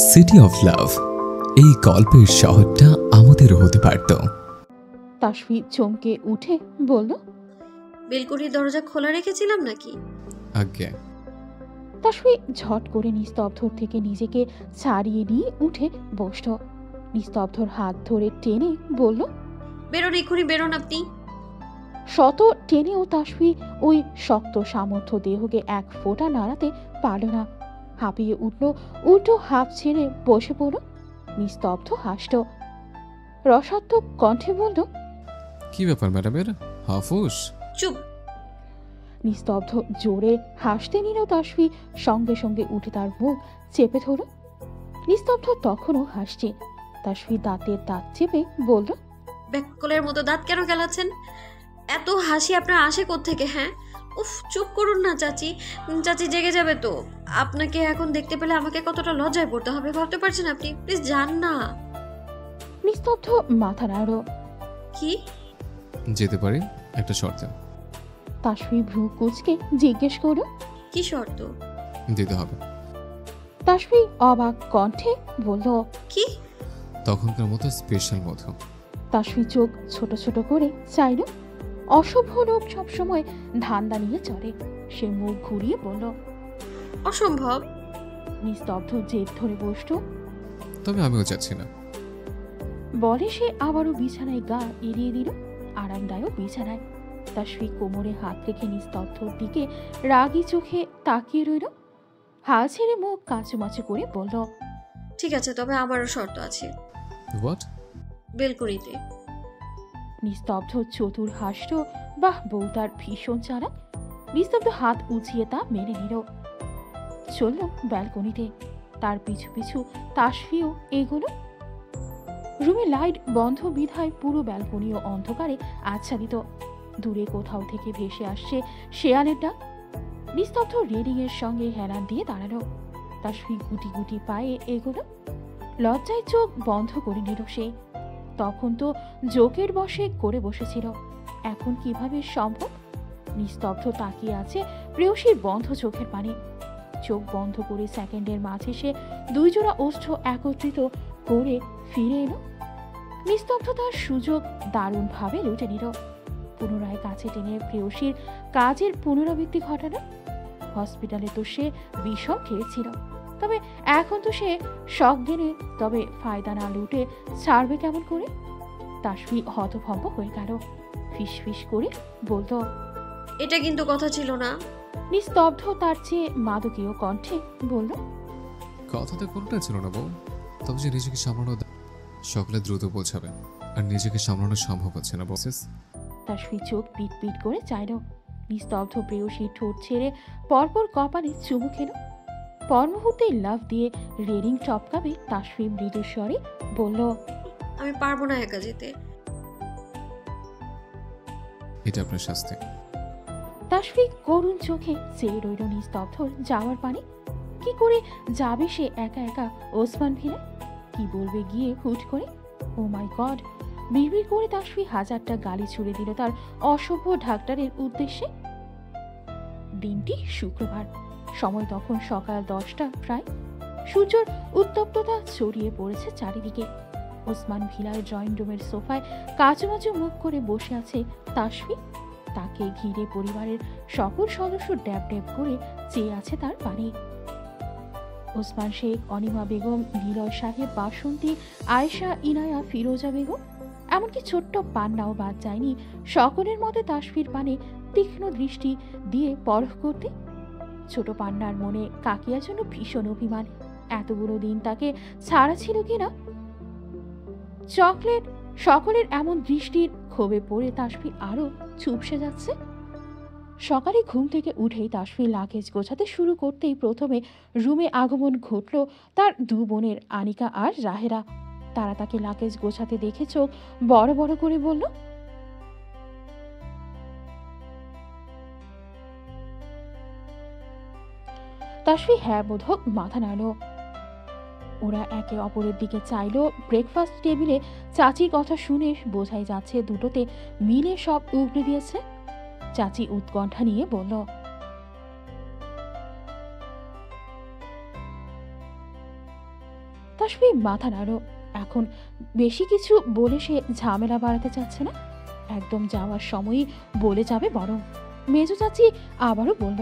City of love, এই গল্পের শহরটা আমাদেরও হতে পারত। তাসফি চমকে উঠে বলল, বেলকুনির দরজা খোলা রেখেছিলাম নাকি? আজ্ঞে। তাসফি ঝট করে নিস্তব্ধর থেকে নিজেকে ছাড়িয়ে নিয়ে উঠে বসল। নিস্তব্ধর হাত ধরে টেনে বলল, বেরোন, এক্ষুনি বেরোন আপনি। শত টেনেও তাসফি ওই শক্ত সামর্থ্য দেহকে এক ফোঁটা নাড়াতে পারল না। হাঁপিয়ে উঠল, উল্টো হাঁপ ছেড়ে বসে পড়ল। নিস্তব্ধ হাসল, রসাত্মক কণ্ঠে বলল, কি ব্যাপার ম্যাডামের হাফুস? চুপ। নিস্তব্ধ জোরে হাসতে নিল তাসফি, সঙ্গে সঙ্গে উঠে তার মুখ চেপে ধরল। নিস্তব্ধ তখনও হাসছে। তাসফি দাঁতের দাঁত চেপে বলল, ব্যাককলের মতো দাঁত কেন গেলাচ্ছেন? এত হাসি আপনার আসে কোত্থেকে? হ্যাঁ, উফ, চুপ করুন না চাচি। চাচি জেগে যাবে তো। আপনাকে এখন দেখতে পেলে আমাকে কতটা লজ্জায় পড়তে হবে ভাবতে পারছেন আপনি? প্লিজ যান না। নিস্তব্ধ মাথা নাড়ল। কি? যেতে পারি একটা শর্তে। তাসফি ভ্রু কুঁচকে জিজ্ঞেস করল, কি শর্ত? দিতে হবে। তাসফি অবাক কণ্ঠে বলল, কি? তখনকার মতো স্পেশাল মধু। তাসফি চোখ ছোট ছোট করে চাইল। অসভ্য লোক সবসময় ধান্দা নিয়ে চলে। সে মুখ ঘুরিয়ে বলল, অসম্ভব। নিস্তব্ধ জেদ ধরে বসল। তবে আমিও চাচ্ছি না। বলে সে আবারও বিছানায় গা এড়িয়ে দিল, আরামদায়ক বিছানায়। তাসফি কোমরে হাত রেখে নিস্তব্ধর দিকে রাগী চোখে তাকিয়ে রইল। হাল ছেড়ে মুখ কাঁচুমাচু করে বলল, ঠিক আছে, তবে আমারও শর্ত আছে। হোয়াট? বেলকুনিতে। নিস্তব্ধ চতুর হাসল। বাহ, বউ তার ভীষণ চালাক। নিস্তব্ধ হাত উঁচিয়ে তা মেনে নিল। চলল ব্যালকনিতে। তার পিছু পিছু তাসফিও এগোলো। রুমে লাইট বন্ধ বিধায় পুরো ব্যালকনিও অন্ধকারে আচ্ছাদিত। দূরে কোথাও থেকে ভেসে আসছে শেয়ালের ডাক। নিস্তব্ধ রেলিং এর সঙ্গে হেলান দিয়ে দাঁড়ালো। তাসফি গুটি গুটি পায়ে এগোলো। লজ্জায় চোখ বন্ধ করে নিল সে। তখন তো জোকের বশে করে বসেছিল, এখন কিভাবে সম্ভব? নিস্তব্ধ তাকিয়ে আছে প্রেয়সীর বন্ধ চোখের পানে। চোখ বন্ধ করে সেকেন্ডের মাঝে সে দুই জোড়া ওষ্ঠ একত্রিত করে ফিরে এলো। নিস্তব্ধ তার সুযোগ দারুণভাবে লুটে নিল। পুনরায় কাছে টেনে প্রেয়সীর কাজের পুনরাবৃত্তি ঘটানো। হসপিটালে তো সে বিষম খেয়েছিল, তবে এখন তো সে শখ গেলে তবে ফায়দা না লুটে ছাড়বে কেমন করে? তাসফি হতভম্ব হয়ে গেল। ফিস ফিস করে বলল, এটা কিন্তু কথা ছিল না। নিস্তব্ধ তার চেয়ে মাদকীয় কণ্ঠে বলল, কথাতে কোনটা ছিল না বউ। তবে যে নিজেকে সামলানো সকলে দ্রুত পৌঁছাবে, আর নিজেকে সামলানো সম্ভব হচ্ছে না বসেস। তাসফি চোখ পিট পিট করে চাইল। নিস্তব্ধ প্রেয়সীর ঠোঁট ছেড়ে পরপর কপালে চুমু খেল। পর মুহূর্তেই লাফ দিয়ে রেলিং টপকাবে তাসফি মৃদু স্বরে বলল, আমি পারবো না একা যেতে। এটা আপনার শাস্তি। তাসফি করুণ চোখে চেয়ে রইল নিস্তব্ধর যাওয়ার পানে। কি করে যাবে সে একা একা ওসমান ভিলে? কি বলবে গিয়ে হুট করে? ও মাই গড! বিড়বিড় করে তাসফি হাজারটা গালি ছুড়ে দিল তার অসভ্য ডাক্তারের উদ্দেশ্যে। দিনটি শুক্রবার, সময় তখন সকাল 10টা প্রায়। সূর্যের উত্তপ্ততা ছড়িয়ে পড়েছে চারিদিকে। ওসমান ভিলার ড্রয়িং রুমের সোফায় কাচুমাচু মুখ করে বসে আছে তাসফি। তাকে ঘিরে পরিবারের সকল সদস্য ড্যাব ড্যাব করে চেয়ে আছে তার পানে। ওসমান শেখ, অনিমা বেগম, নিলয় সাহেব, বাসন্তী, আয়েশা, ইনায়া, ফিরোজা বেগম, এমনকি ছোট্ট পান্নাও বাদ যায়নি সকলের মতে তাসফির পানে তীক্ষ্ণ দৃষ্টি দিয়ে পরখ করতে। ছোট পান্নার মনে কাকিয়ার জন্য ভীষণ অভিমান। এতগুলো দিন তাকে ছাড়া ছিল কিনা। চকলেট সকলের এমন দৃষ্টির ক্ষোভে পড়ে তাসফি আরো চুপসে যাচ্ছে। সকালে ঘুম থেকে উঠেই তাসফি লাগেজ গোছাতে শুরু করতেই প্রথমে রুমে আগমন ঘটল তার দু বোনের, আনিকা আর রাহেরা। তারা তাকে লাগেজ গোছাতে দেখে চোখ বড় বড় করে বলল, তাসফি হ্যাঁ বোধক মাথা নাড়ল। ওরা একে অপরের দিকে চাইল। ব্রেকফাস্ট টেবিলে চাচির কথা শুনে বোঝাই যাচ্ছে দুটোতে মিলে সব উগড়ে দিয়েছে। চাচি উৎকণ্ঠা নিয়ে বলল, তাসফি মাথা নাড়ল। এখন বেশি কিছু বলে সে ঝামেলা বাড়াতে চাচ্ছে না, একদম যাওয়ার সময়ই বলে যাবে বরং। মেজো চাচি আবারও বলল,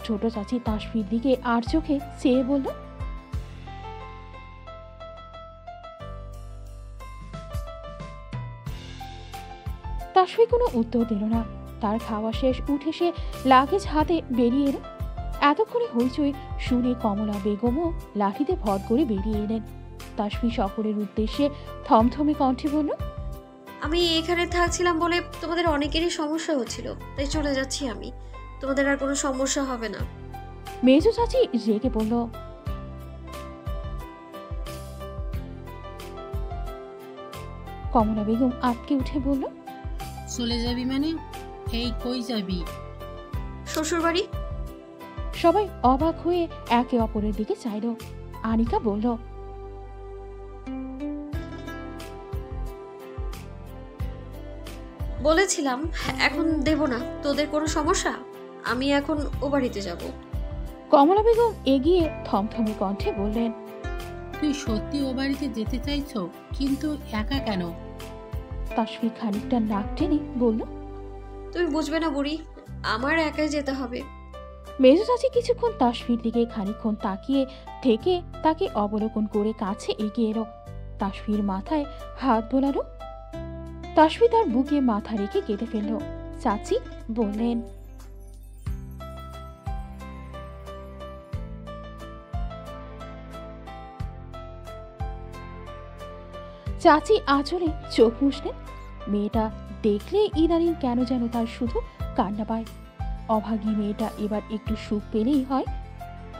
ছোট চাচি তাসফির দিকে আর চোখে চেয়ে বলল, তাসফি কোনো উত্তর দিল না। তার খাওয়া শেষ, উঠে সে লাগেজ হাতে বেরিয়ে এলো। এতক্ষণে হইচই শুনে কমলা বেগমও লাঠিতে ভর করে বেরিয়ে এলেন। তাসফি সকলের উদ্দেশ্যে থমথমে কণ্ঠে বলল, আমি এখানে থাকছিলাম বলে তোমাদের অনেকেরই সমস্যা হচ্ছিল, তাই চলে যাচ্ছি আমি। তোমাদের আর কোনো সমস্যা হবে না। মেজো চাচি রেগে বলল, কমলা বেগম আটকে উঠে বলল, চলে যাবি মানে? এই কই যাবি? শ্বশুর বাড়ি। সবাই অবাক হয়ে একে অপরের দিকে চাইল। আনিকা বলল, বলেছিলাম এখন দেব না। তোদের কোনো সমস্যা? আমি এখন ও বাড়িতে যাব। কমলা বেগম এগিয়ে থমথমে কণ্ঠে বললেন, তুই সত্যি ও বাড়িতে যেতে চাইছো? কিন্তু একা কেন? তাসফি খানিকটা নাক টেনে বলল, তুমি বুঝবে না বুড়ি, আমার একাই যেতে হবে। মেজো চাচি কিছুক্ষণ তাসফির দিকে খানিকক্ষণ তাকিয়ে থেকে তাকে অবলোকন করে কাছে এগিয়ে এলো। তাসফির মাথায় হাত বোলালো। তাসফি তার বুকে মাথা রেখে কেঁদে ফেলল। চাচি বললেন, চাচি আঁচলে চোখ মুছলেন। মেয়েটা দেখলে ইদানিং কেন যেন তার শুধু কান্না পায়। অভাগী মেয়েটা এবার একটু সুখ পেলেই হয়।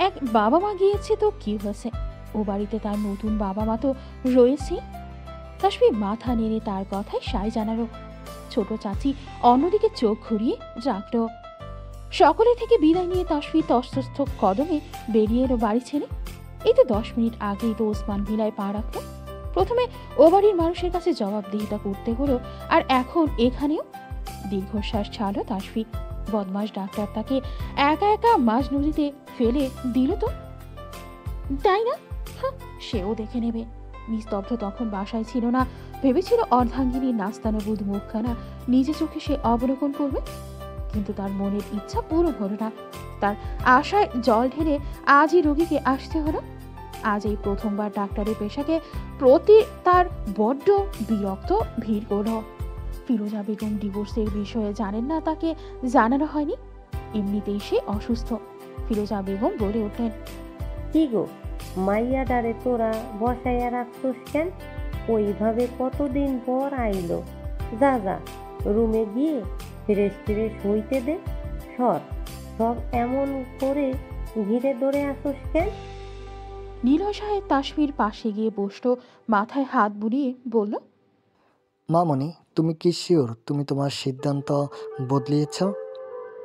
এক বাবা মা গিয়েছে তো কি হয়েছে, ও বাড়িতে তার নতুন বাবা মা তো রয়েছে। তাসফি মাথা নেড়ে তার কথায় সায় জানালো। ছোট চাচি অন্যদিকে চোখ ঘুরিয়ে রাখল। সকলে থেকে বিদায় নিয়ে তাসফি তস্তস্থ কদমে বেরিয়ে এলো বাড়ি ছেড়ে। এই তো 10 মিনিট আগেই তো ওসমান ভিলায় পা রাখলো। প্রথমে ও বাড়ির মানুষের কাছে জবাবদিহিতা করতে হলো, আর এখন এখানেও। দীর্ঘশ্বাস ছাড়ল তাসফি। বদমাস ডাক্তার তাকে একা একা মাঝ নদীতে ফেলে দিল তো, তাই না? সেও দেখে নেবে। নিস্তব্ধ তখন বাসায় ছিল না। ভেবেছিল অর্ধাঙ্গিনীর নাস্তানবুদ মুখখানা নিজে চোখে সে অবলোকন করবে, কিন্তু তার মনের ইচ্ছা পূরণ হলো না। তার আশায় জল ঢেলে আজই রোগীকে আসতে হলো। আজ এই প্রথমবার ডাক্তারের পেশাকে প্রতি তার বড্ড বিরক্ত ভিড় করল। ফিরোজা বেগম ডিভোর্সের বিষয়ে জানেন না, তাকে জানানো হয়নি। এমনিতেই সে অসুস্থ। ফিরোজা বেগম বলে উঠলেন, কি গো মাইয়া ডারে তোরা বসাইয়া রাখছোস কেন? ওইভাবে কতদিন পর আইলো। যা যা রুমে গিয়ে ফ্রেশ ট্রেশ হইতে দে। সব এমন করে ঘিরে ধরে আসোস কেন? নীলয় সাহেব তাসফির পাশে গিয়ে বসলো, মাথায় হাত বুলিয়ে বলল, মামনি, তুমি কি শিওর তুমি তোমার সিদ্ধান্ত বদলিয়েছ?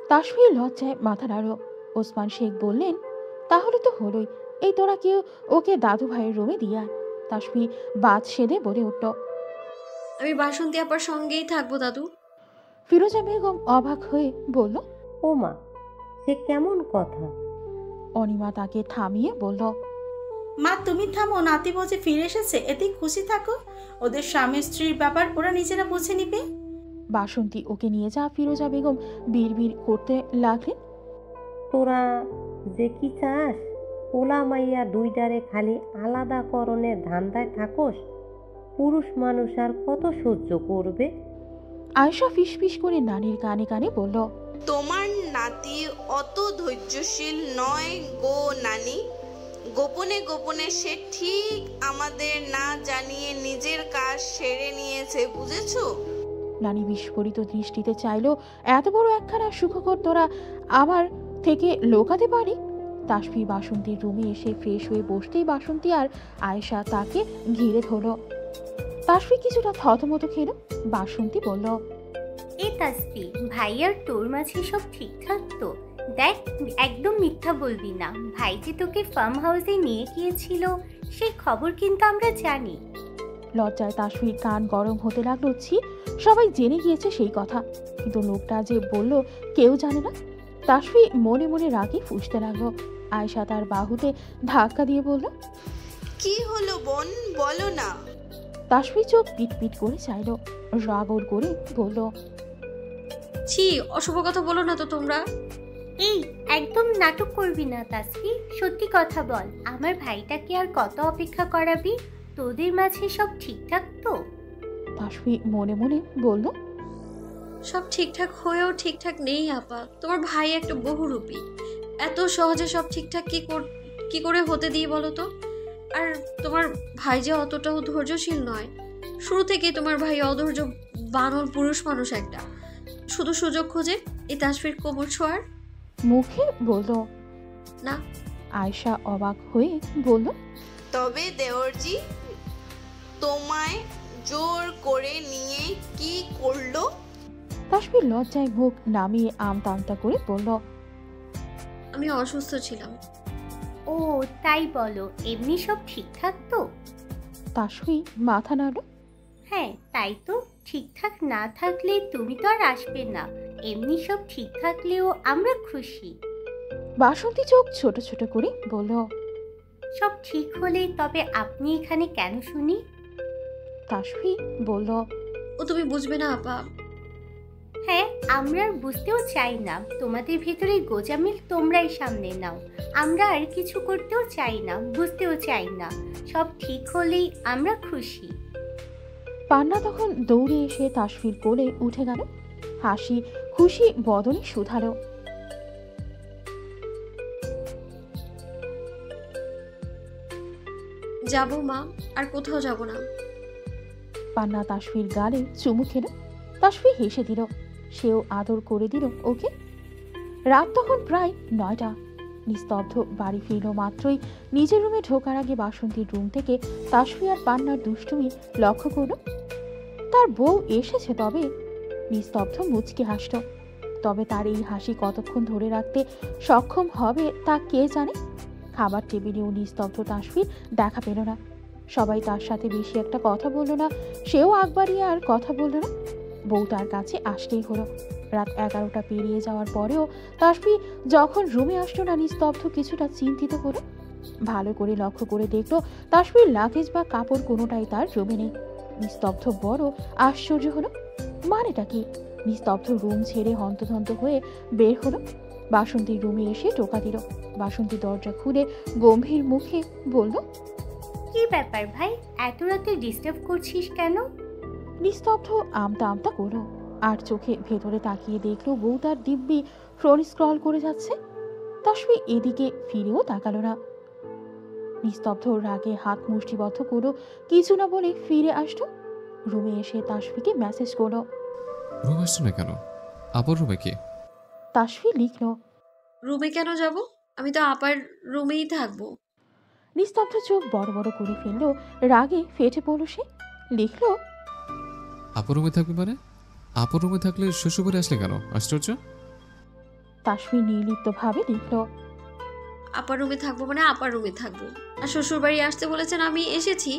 তাসফি লজ্জায় মাথা নাড়ল। ওসমান শেখ বললেন, তাহলে তো হলোই। এই তোরা কেউ ওকে দাদু ভাইয়ের রুমে দিয়ে আয়। তাসফি বাদ সেদে বলে উঠল, আমি বাসন্তী আপার সঙ্গেই থাকবো দাদু। ফিরোজা বেগম অবাক হয়ে বলল, ও মা, সে কেমন কথা? অনিমা তাকে থামিয়ে বলল, মা তুমি থামো, নাতি বলছে ফিরে এসেছে, এতেই খুশি থাকো। ওদের স্বামী স্ত্রীর ব্যাপার ওরা নিজেরা বুঝে নিবে। বাসন্তী ওকে নিয়ে যা। ফিরোজা বেগম বিড়বিড় করতে লাগলেন, তোরা যে কি চাস? ওলা মাইয়া দুইটারে খালি আলাদা করণের ধান্দায় থাকোস। পুরুষ মানুষ আর কত সহ্য করবে? আয়েশা ফিসফিস করে নানির কানে কানে বলল, তোমার নাতি অত ধৈর্যশীল নয় গো নানি। গোপনে গোপনে সে ঠিক আমাদের না জানিয়ে নিজের কাজ সেরে নিয়েছে, বুঝেছো? নানি বিস্ফোরিত দৃষ্টিতে চাইল, এত বড় একখানা সুখকর তোরা আমার থেকে লোকাতে পারি? তাসফি বাসন্তীর রুমে এসে ফ্রেশ হয়ে বসতেই বাসন্তী আর আয়েশা তাকে ঘিরে ধরল। তাসফি কিছুটা থতমত খেল। বাসন্তী বলল, এই তাসফি, ভাই আর তোর মাঝে সব ঠিকঠাক তো? দেখ, একদম মিথ্যা বলবি না। ভাই যে তোকে ফার্ম হাউসে নিয়ে গিয়েছিল সেই খবর কিন্তু আমরা জানি। লজ্জায় তাসফির কান গরম হতে লাগলো। ছি, সবাই জেনে গিয়েছে সেই কথা, কিন্তু লোকটা যে বলল কেউ জানে না। তাসফি মনে মনে রাগে ফুঁসতে লাগলো। আয়শা তার বাহুতে ধাক্কা দিয়ে বলল, কি হলো বোন, বলো না। তাসফি চোখ পিট করে চাইল, রাগর করে বলল, ছি, অশুভ কথা বলো না তো তোমরা। এই একদম নাটক করবি না তাসফি, সত্যি কথা বল। আমার ভাইটাকে আর কত অপেক্ষা করাবি? তোদের মাঝে সব ঠিকঠাক তো? তাসফি মনে মনে বলল, সব ঠিকঠাক হয়েও ঠিকঠাক নেই আপা। তোমার ভাই একটা বহুরূপী, এত সহজে সব ঠিকঠাক কি করে হতে দিই বলো তো? আর তোমার ভাই যে অতটাও ধৈর্যশীল নয়। শুরু থেকেই তোমার ভাই অধৈর্য বানর পুরুষ মানুষ একটা, শুধু সুযোগ খোঁজে এই তাসফির কোমর ছোঁয়ার। মুখে বলল না। আয়শা অবাক হয়ে বলল, তবে দেওরজি তোমায় জোর করে নিয়ে কি করলো? তাসফির লজ্জায় মুখ নামিয়ে আমতা করে বলল, আমি অসুস্থ ছিলাম। ও তাই বলো, এমনি সব ঠিকঠাক তো? তাসফি মাথা নাড়ল। হ্যাঁ তাই তো, ঠিকঠাক না থাকলে তুমি তো আর আসবে না। এমনি সব ঠিক থাকলেও আমরা খুশি। বাসন্তী চোখ ছোট ছোট করে বলল, সব ঠিক হলে তবে আপনি এখানে কেন শুনি? তাসফি বলল, ও তুমি বুঝবে না আপা। হ্যাঁ, আমরা আর বুঝতেও চাই না। তোমাদের ভেতরে গোজামিল তোমরাই সামনে নাও। আমরা আর কিছু করতেও চাই না, বুঝতেও চাই না। সব ঠিক হলেই আমরা খুশি। পান্না তখন দৌড়ে এসে তাসফির কোলে উঠে গেল, হাসি খুশি বদনে শুধালো, যাবো মা, আর কোথাও যাব না। পান্না তাসফির গালে চুমু খেল। তাসফি হেসে দিল, সেও আদর করে দিল ওকে। রাত তখন প্রায় 9টা। নিস্তব্ধ বাড়ি ফিরল মাত্রই নিজের রুমে ঢোকার আগে বাসন্তীর রুম থেকে তাসফি আর পান্নার দুষ্টুমি লক্ষ্য করল। তার বউ এসেছে, তবে নিস্তব্ধ মুচকি হাসল। তবে তার এই হাসি কতক্ষণ ধরে রাখতে সক্ষম হবে তা কে জানে। খাবার টেবিলেও নিস্তব্ধ তাসফির দেখা পেল না। সবাই তার সাথে বেশি একটা কথা বলল না, সেও আগ বাড়িয়ে আর কথা বলল না। বউ তার কাছে আসতেই হলো। রাত 11টা পেরিয়ে যাওয়ার পরেও তাসফি যখন রুমে আসলো না, নিস্তব্ধ কিছুটা চিন্তিত হলো। ভালো করে লক্ষ্য করে দেখলো তাসফির লাগেজ বা কাপড় কোনোটাই তার রুমে নেই। নিস্তব্ধ বড় আশ্চর্য হলো, মানেটা কি? নিস্তব্ধ রুম ছেড়ে হন্তদন্ত হয়ে বের হলো। বাসন্তীর রুমে এসে টোকা দিল। বাসন্তী দরজা খুলে গম্ভীর মুখে বলল, কি ব্যাপার ভাই, এত রাতে ডিস্টার্ব করছিস কেন? নিস্তব্ধ আমতা করলো আর চোখে ভেতরে তাকিয়ে দেখলো বউ তার দিব্যি ফোন স্ক্রল করে যাচ্ছে। তাসফি এদিকে ফিরেও তাকালো না। নিস্তব্ধ রাগে হাত মুষ্টিবদ্ধ করলো, কিছু না বলে ফিরে আসলো। রুমে এসে তাসফিকে মেসেজ করলো, রুম আসছো না কেন? আবার রুমে কি? তাসফি লিখলো, রুমে কেন যাব? আমি তো আপার রুমেই থাকবো। নিস্তব্ধ চোখ বড় বড় করে ফেললো, রাগে ফেটে পড়লো সে। লিখলো, আপর রুমে থাকবে মানে? আপর রুমে থাকলে শ্বশুরবাড়ি আসলে কেন? আশ্চর্য। তাসফি নির্লিপ্ত ভাবে লিখলো, আপার রুমে থাকবো মানে আপার রুমে থাকবো। আর শ্বশুর বাড়ি আসতে বলেছেন, আমি এসেছি।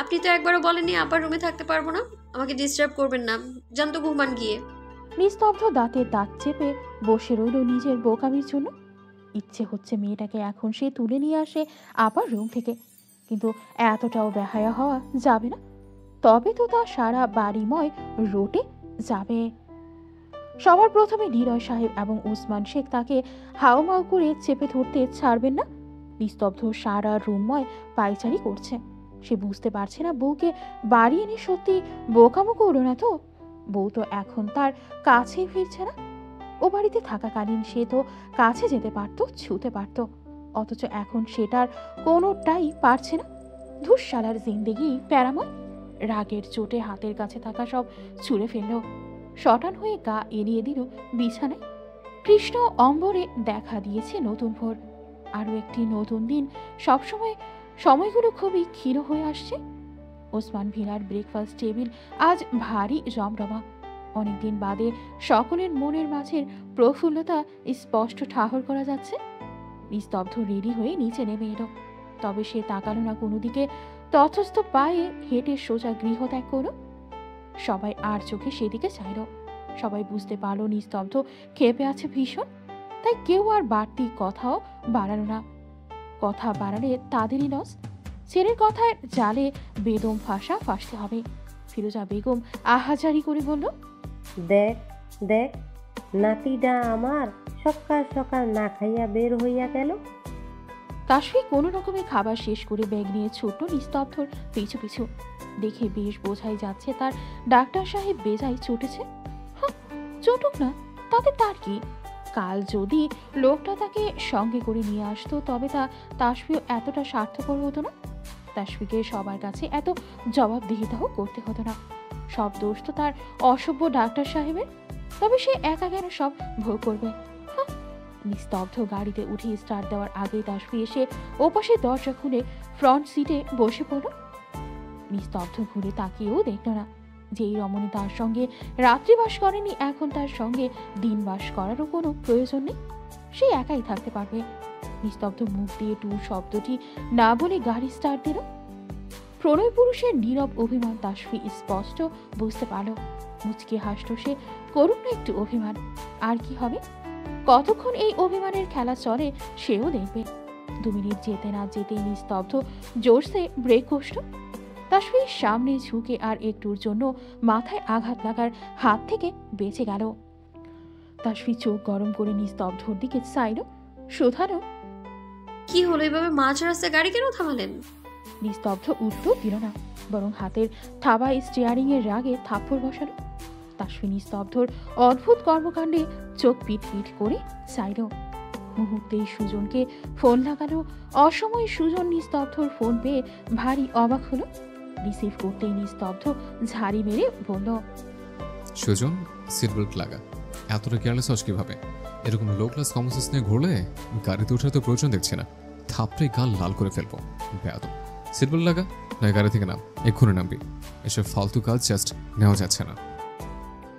আপনি তো একবারও বলেননি আপার রুমে থাকতে পারবো না। আমাকে ডিস্টার্ব করবেন না, জান তো ঘুমান গিয়ে। নিস্তব্ধ দাঁতে দাঁত চেপে বসে রইল নিজের বোকামির জন্য। ইচ্ছে হচ্ছে মেয়েটাকে এখন সে তুলে নিয়ে আসে আপার রুম থেকে, কিন্তু এতটাও বেহায়া হওয়া যাবে না। তবে তো তা সারা বাড়িময় রোটে যাবে। সবার প্রথমে নিরয় সাহেব এবং উসমান শেখ তাকে হাউমাউ করে চেপে ধরতে ছাড়বেন না। নিস্তব্ধ সারা রুমময় পায়চারি করছে। সে বুঝতে পারছে না বউকে বাড়ি এনে সত্যি বোকামো করলো না তো। বউ তো এখন তার কাছেই ফিরছে না। ও বাড়িতে থাকাকালীন সে তো কাছে যেতে পারত, ছুতে পারত, অথচ এখন সেটার কোনোটাই পারছে না। ধুসশালার জিন্দেগি প্যারাময়। রাগের চোটে হাতের কাছে থাকা সব ছুঁড়ে ফেলল, শটান হয়ে গা এড়িয়ে দিল বিছানায়। কৃষ্ণ অম্বরে দেখা দিয়েছে নতুন ভোর, আরও একটি নতুন দিন। সময়গুলো খুবই ক্ষীণ হয়ে আসছে। ওসমান ভিলার ব্রেকফাস্ট টেবিল আজ ভারী জমরমা। অনেকদিন বাদে সকলের মনের মাঝের প্রফুল্লতা স্পষ্ট ঠাহর করা যাচ্ছে। নিস্তব্ধ রেডি হয়ে নিচে নেমে এলো, তবে সে তাকালো না কোনো দিকে। তথস্থ পায়ে হেঁটে সোজা গৃহ ত্যাগ করল। সবাই আর চোখে সেদিকে চাইল। সবাই বুঝতে পারল নিস্তব্ধ ক্ষেপে আছে ভীষণ। তাই কেউ আর বাড়তি কথাও বাড়ালো না। কথা বাড়ালে তাদেরই লস। ছেলের কথায় জালে বেদম ফাঁসতে হবে। ফিরোজা বেগম আহাজারি করে বলল, দেখ দেখ, নাতিটা আমার সকাল সকাল না খাইয়া বের হইয়া গেল। তাসফি কোনো রকমে খাবার শেষ করে ব্যাগ নিয়ে ছোট্ট নিস্তব্ধর পিছু পিছু। দেখে বেশ বোঝাই যাচ্ছে তার ডাক্তার সাহেব বেজায় চটেছে। চটুক না, তাতে তার কি? কাল যদি লোকটা তাকে সঙ্গে করে নিয়ে আসতো তবে তাসফিও এতটা স্বার্থপর হতো না। তাসফিকে সবার কাছে এত জবাবদিহিতাও করতে হতো না। সব দোষ তো তার অসভ্য ডাক্তার সাহেবের। তবে সে একা কেন সব ভোগ করবে? নিস্তব্ধ গাড়িতে উঠে স্টার্ট দেওয়ার আগেই তাসফি এসে ওপাশে দরজা খুলে ফ্রন্ট সিটে বসে পড়ল। নিস্তব্ধ ঘুরে তাকিয়েও দেখল না। যেই রমণী তার সঙ্গে রাত্রিবাস করেনি, এখন তার সঙ্গে দিনবাস করারও কোনো প্রয়োজন নেই। সে একাই থাকতে পারবে। নিস্তব্ধ মুখ দিয়ে টু শব্দটি না বলে গাড়ি স্টার্ট দিল। প্রণয় পুরুষের নীরব অভিমান তাসফি স্পষ্ট বুঝতে পারল। মুচকে হাসল সে। করুক না একটু অভিমান, আর কি হবে? কতক্ষণ এই অভিমানের খেলা চলে সেও দেখবে। 2 মিনিট যেতে না যেতেই নিস্তব্ধ জোরসে ব্রেক কষল। তাসফির সামনে ঝুঁকে আর একটুর জন্য মাথায় আঘাত লাগার হাত থেকে বেঁচে গেল। তাসফি চোখ গরম করে নিস্তব্ধর দিকে চাইল, শোধালো, কি হলো? এভাবে মাঝ রাস্তায় গাড়ি কেন থামালেন? নিস্তব্ধ উত্তর দিল না, বরং হাতের থাবায় স্টিয়ারিং এর রাগে থাপ্পড় বসালো। তাসফি নিস্তব্ধর অদ্ভুত কর্মকাণ্ডে চোখ পিট পিট করে চাইল। মুহূর্তেই সুজনকে ফোন লাগালো। অসময়ে সুজন নিস্তব্ধর ফোন পেয়ে ভারী অবাক হলো। রিসিভ করতেই নিস্তব্ধ ঝাড়ি মেরে বলল, সুজন, সিট বেল্ট লাগা। এতটা কেয়ারলেস হস কিভাবে? এরকম লো ক্লাস কমন সেন্স নিয়ে ঘুরলে গাড়িতে ওঠার তো প্রয়োজন দেখছি না। থাপড়ে গাল লাল করে ফেলবো। বেয়াদব। সিট বেল্ট লাগা, না গাড়ি থেকে নাম, এক্ষুনি নামবি। এসব ফালতু কাজ জাস্ট নেওয়া যাচ্ছে না।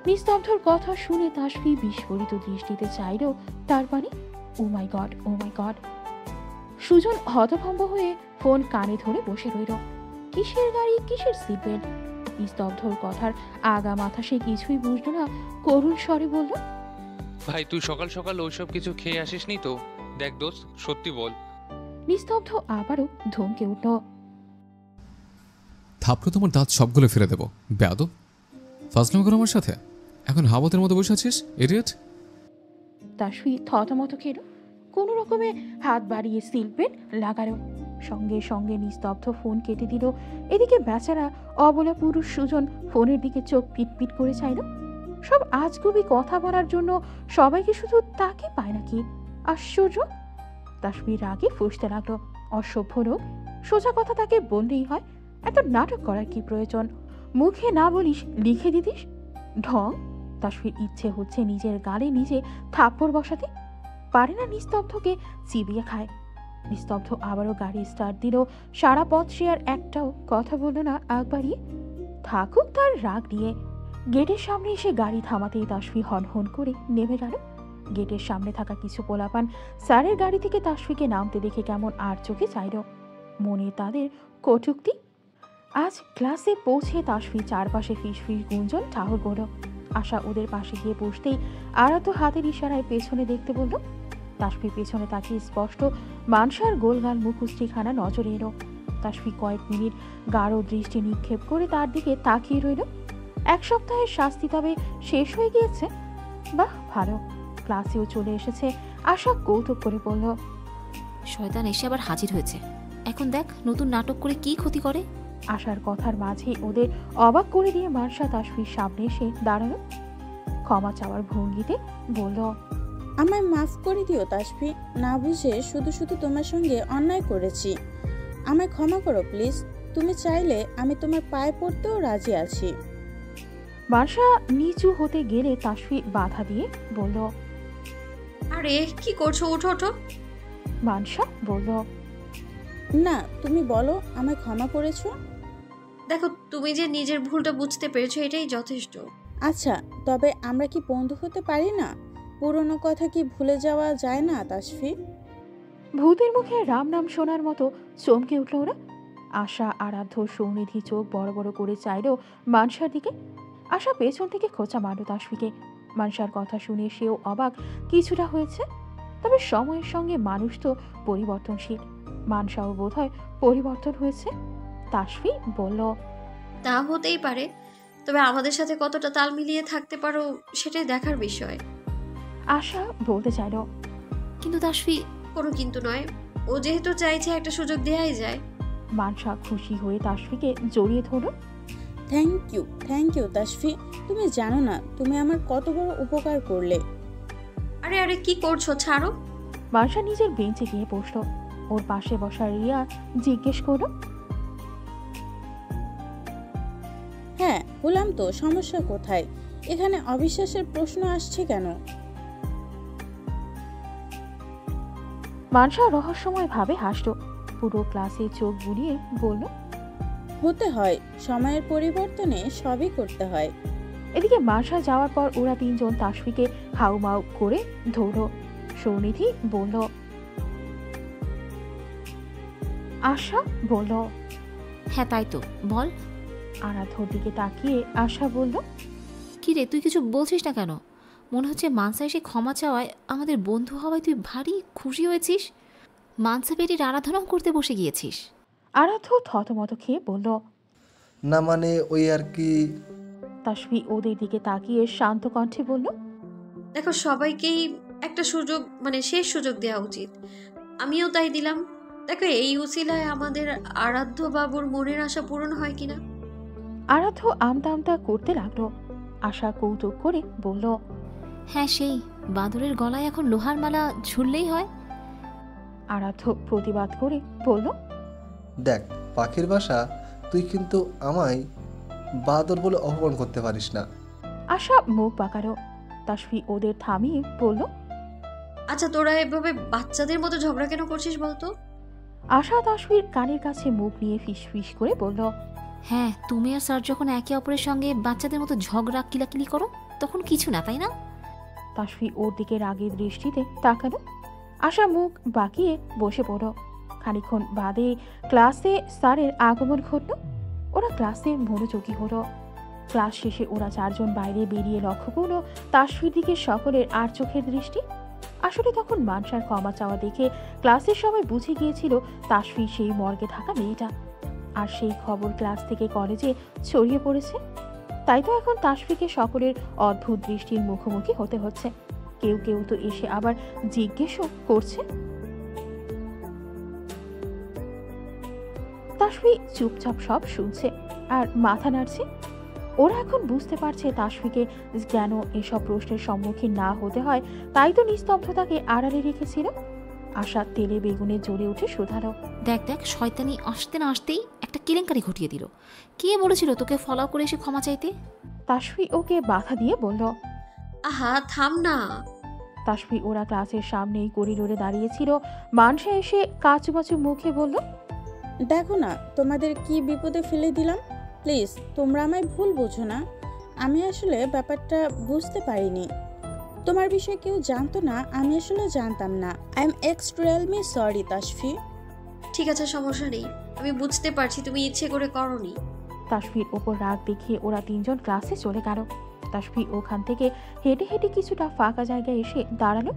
নিস্তব্ধর কথা শুনে তাসফি বিস্ফোরিত দৃষ্টিতে চাইল তার পানে। ও মাই গড, ও মাই গড। সুজন হতভম্ব হয়ে ফোন কানে ধরে বসে রইল। কিসের গাড়ি, কিসের সিট বেল্ট? নিস্তব্ধর কথার আগা মাথা সে কিছুই বুঝল না। করুণ স্বরে বলল, ভাই তুই সকাল সকাল ওইসব কিছু খেয়ে আসিসনি তো? দেখ দোস্ত, সত্যি বল। নিস্তব্ধ আবারও ধমকে উঠল, থাপড়ে তোমার দাঁত সবগুলো ফেলে দেবো। বেয়াদব। ফাজলাম করো আমার সাথে? এখন হাবতের মতো বসে আছিস, ইডিয়েট। তাসফি থতমত খেল। কোনো রকমে হাত বাড়িয়ে সিট বেল্ট লাগালো। সঙ্গে সঙ্গে নিস্তব্ধ ফোন কেটে দিল। এদিকে বেচারা অবলা পুরুষ সুজন ফোনের দিকে চোখ পিট পিট করে চাইল। সব আজগুবি কথা বলার জন্য সবাইকে শুধু তাকে পায় নাকি? আশ্চর্য। তাসফি রাগে ফুঁসতে লাগলো। অসভ্য লোক, সোজা কথা তাকে বললেই হয়। এত নাটক করার কি প্রয়োজন? মুখে না বলিস, লিখে দিতিস। ঢং। তাসফির ইচ্ছে হচ্ছে নিজের গালে নিজে থাপ্পড় বসাতে। পারে না নিস্তব্ধকে চিবিয়ে খায়। নিস্তব্ধ আবারও গাড়ি স্টার্ট দিল। সারা পথ সে আর একটাও কথা বলল না আগ বাড়িয়ে। থাকুক তার রাগ নিয়ে। গেটের সামনে এসে গাড়ি থামাতেই তাসফি হনহন করে নেমে গেল। গেটের সামনে থাকা কিছু পোলাপান স্যারের গাড়ি থেকে তাসফিকে নামতে দেখে কেমন আর চোখে চাইল। মনে তাদের কটূক্তি। আজ ক্লাসে পৌঁছে তাসফি চারপাশে ফিস ফিস গুঞ্জন ঠাহর করল। আশা ওদের পাশে গিয়ে বসতেই আরাধ্য হাতের ইশারায় পেছনে দেখতে বলল। তাসফি পেছনে তাকিয়ে স্পষ্ট মানসার গোলগাল মুখশ্রীখানা নজরে এলো। তাসফি কয়েক মিনিট গাঢ় দৃষ্টি নিক্ষেপ করে তার দিকে তাকিয়ে রইল। 1 সপ্তাহের শাস্তি তবে শেষ হয়ে গিয়েছে। বাহ, ভালো। ক্লাসেও চলে এসেছে। আশা কৌতুক করে বলল, শয়তান এসে আবার হাজির হয়েছে। এখন দেখ নতুন নাটক করে কি ক্ষতি করে। আশার কথার মাঝেই ওদের অবাক করে দিয়ে মানসা তাসফির সামনে এসে দাঁড়ালো। ক্ষমা চাওয়ার ভঙ্গিতে বলল, আমায় মাফ করে দিও তাসফি, না বুঝে শুধু শুধু তোমার সঙ্গে অন্যায় করেছি। আমায় ক্ষমা করো প্লিজ। তুমি চাইলে আমি তোমার পায়ে পড়তেও রাজি আছি। মানসা নিচু হতে গেলে তাসফি বাধা দিয়ে বলল, আরে কি করছো? ওঠো ওঠো। মানসা বলল, না, তুমি বলো আমায় ক্ষমা করেছো। দেখো, তুমি যে নিজের ভুলটা বুঝতে পেরেছো এটাই যথেষ্ট। আচ্ছা, তবে আমরা কি বন্ধু হতে পারি না? পুরনো কথা কি ভুলে যাওয়া যায় না তাসফি? ভূতের মুখে রাম নাম শোনার মতো চমকে উঠল ওরা। আশা আরাধ্য সৌনিধি চোখ বড় বড় করে চাইল মানসার দিকে। আশা পেছন থেকে খোঁচা মারল তাসফিকে। মানসার কথা শুনে সেও অবাক কিছুটা হয়েছে। তবে সময়ের সঙ্গে মানুষ তো পরিবর্তনশীল, মানসাও বোধ হয় পরিবর্তন হয়েছে। তাসফি বলল, তা হতেই পারে, তবে আমাদের সাথে কতটা তাল মিলিয়ে থাকতে পারো সেটাই দেখার বিষয়। আশা বলতে চাইল, কিন্তু তাসফি। কোনো কিন্তু নয়, ও যেহেতু চাইছে একটা সুযোগ দেয়াই যায়। মানসা খুশি হয়ে তাসফিকে জড়িয়ে ধরল। থ্যাংক ইউ তাসফি, তুমি জানো না তুমি আমার কত বড় উপকার করলে। আরে আরে কি করছো, ছাড়ো। মানসা নিজের বেঞ্চে গিয়ে বসল। ওর পাশে বসা রিয়া জিজ্ঞেস করল, হ্যাঁ বললাম তো, সমস্যা কোথায়? এখানে অবিশ্বাসের প্রশ্ন আসছে কেন? মানসা রহস্যময় ভাবে হাসল, পুরো ক্লাসে চোখ বুলিয়ে বলল, হতে হয়, সময়ের পরিবর্তনে সবই করতে হয়। এদিকে মানসা যাওয়ার পর ওরা তিনজন তাসফিকে হাউমাউ করে ধরল। সৌনিধি বলল, আশা বলল, হ্যাঁ তাই তো, বল। আরাধ্যর দিকে তাকিয়ে আশা বলল, কি রে, তুই কিছু বলছিস না কেন? মনে হচ্ছে মানসা এসে ক্ষমা চাওয়ায়, আমাদের বন্ধু হওয়ায় তুই ভারী খুশি হয়েছিস। মানসা বেটির আরাধনাও করতে বসে গিয়েছিস। আরাধ্য থতমত খেয়ে বলল, না মানে ওই আর কি। তাসফি ওদের দিকে তাকিয়ে শান্ত কণ্ঠে বলল, দেখো, সবাইকেই একটা সুযোগ, মানে শেষ সুযোগ দেওয়া উচিত। আমিও তাই দিলাম। দেখো, এই উসিলায় আমাদের আরাধ্য বাবুর মনের আশা পূরণ হয় কিনা। আরাধ্য আমতা আমতা করতে লাগলো। আশা কৌতুক করে বলল, হ্যাঁ সেই বাদুরের গলায় এখন লোহার মালা ঝুললেই হয়। আরাধ্য প্রতিবাদ করে বলল, দেখ পাখির বাসা, তুই কিন্তু আমায় বাদর বলে অপমান করতে পারিস না। আশা মুখ বাঁকালো। তাসফি ওদের থামিয়ে বলল, আচ্ছা তোরা এভাবে বাচ্চাদের মতো ঝগড়া কেন করছিস বলতো? আশা তাসফির কানের কাছে মুখ নিয়ে ফিস ফিস করে বলল, হ্যাঁ তুমি আর স্যার যখন একে অপরের সঙ্গে বাচ্চাদের মতো ঝগড়া কিলাকিলি করো তখন কিছু না, তাই না? তাসফি ওর দিকে রাগের দৃষ্টিতে তাকালো। আশা মুখ বাঁকিয়ে বসে পড়ল। খানিকক্ষণ বাদে ক্লাসে স্যারের আগমন ঘটল। ওরা ক্লাসে মনোযোগী হলো। ক্লাস শেষে ওরা চারজন বাইরে বেরিয়ে লক্ষ্য করলো তাসফির দিকে সকলের আর চোখের দৃষ্টি। আসলে তখন মানসার ক্ষমা চাওয়া দেখে ক্লাসের সবাই বুঝে গিয়েছিল তাসফি সেই মর্গে থাকা মেয়েটা, আর সেই খবর ক্লাস থেকে কলেজে ছড়িয়ে পড়েছে। তাই তো এখন তাসফিকে সকলের অদ্ভুত দৃষ্টির মুখোমুখি হতে হচ্ছে। কেউ কেউ তো এসে আবার জিজ্ঞেসও করছে। তাসফি চুপচাপ সব শুনছে আর মাথা নাড়ছে। ওরা এখন বুঝতে পারছে তাসফিকে কেন এসব প্রশ্নের সম্মুখীন না হতে হয়, তাই তো নিস্তব্ধতাকে আড়ালে রেখেছিল। আশা তেলে বেগুনে জ্বলে উঠে শুধালো, দেখ দেখ, শয়তানি আসতে না আসতেই একটা কেলেঙ্কারি ঘটিয়ে দিল। কে বলেছিল তোকে ফলো করে এসে ক্ষমা চাইতে? তাসফি ওকে বাধা দিয়ে বলল, আহা থাম না। তাসফি ওরা ক্লাসের সামনেই করিডোরে দাঁড়িয়েছিল। মানসা এসে কাচুমাচু মুখে বলল, দেখো না তোমাদের কি বিপদে ফেলে দিলাম। প্লিজ তোমরা আমায় ভুল বোঝো না, আমি আসলে ব্যাপারটা বুঝতে পারিনি। তোমার বিষয়ে কেউ জানতো না, আমি আসলে জানতাম না। I am extremely sorry Tasfi. ঠিক আছে, সমস্যা নেই, আমি বুঝতে পারছি তুমি ইচ্ছে করে করনি। তাসফির ওপর রাগ দেখিয়ে ওরা তিনজন ক্লাসে চলে গেল। তাসফি ওখান থেকে হেঁটে হেঁটে কিছুটা ফাঁকা জায়গায় এসে দাঁড়ালো।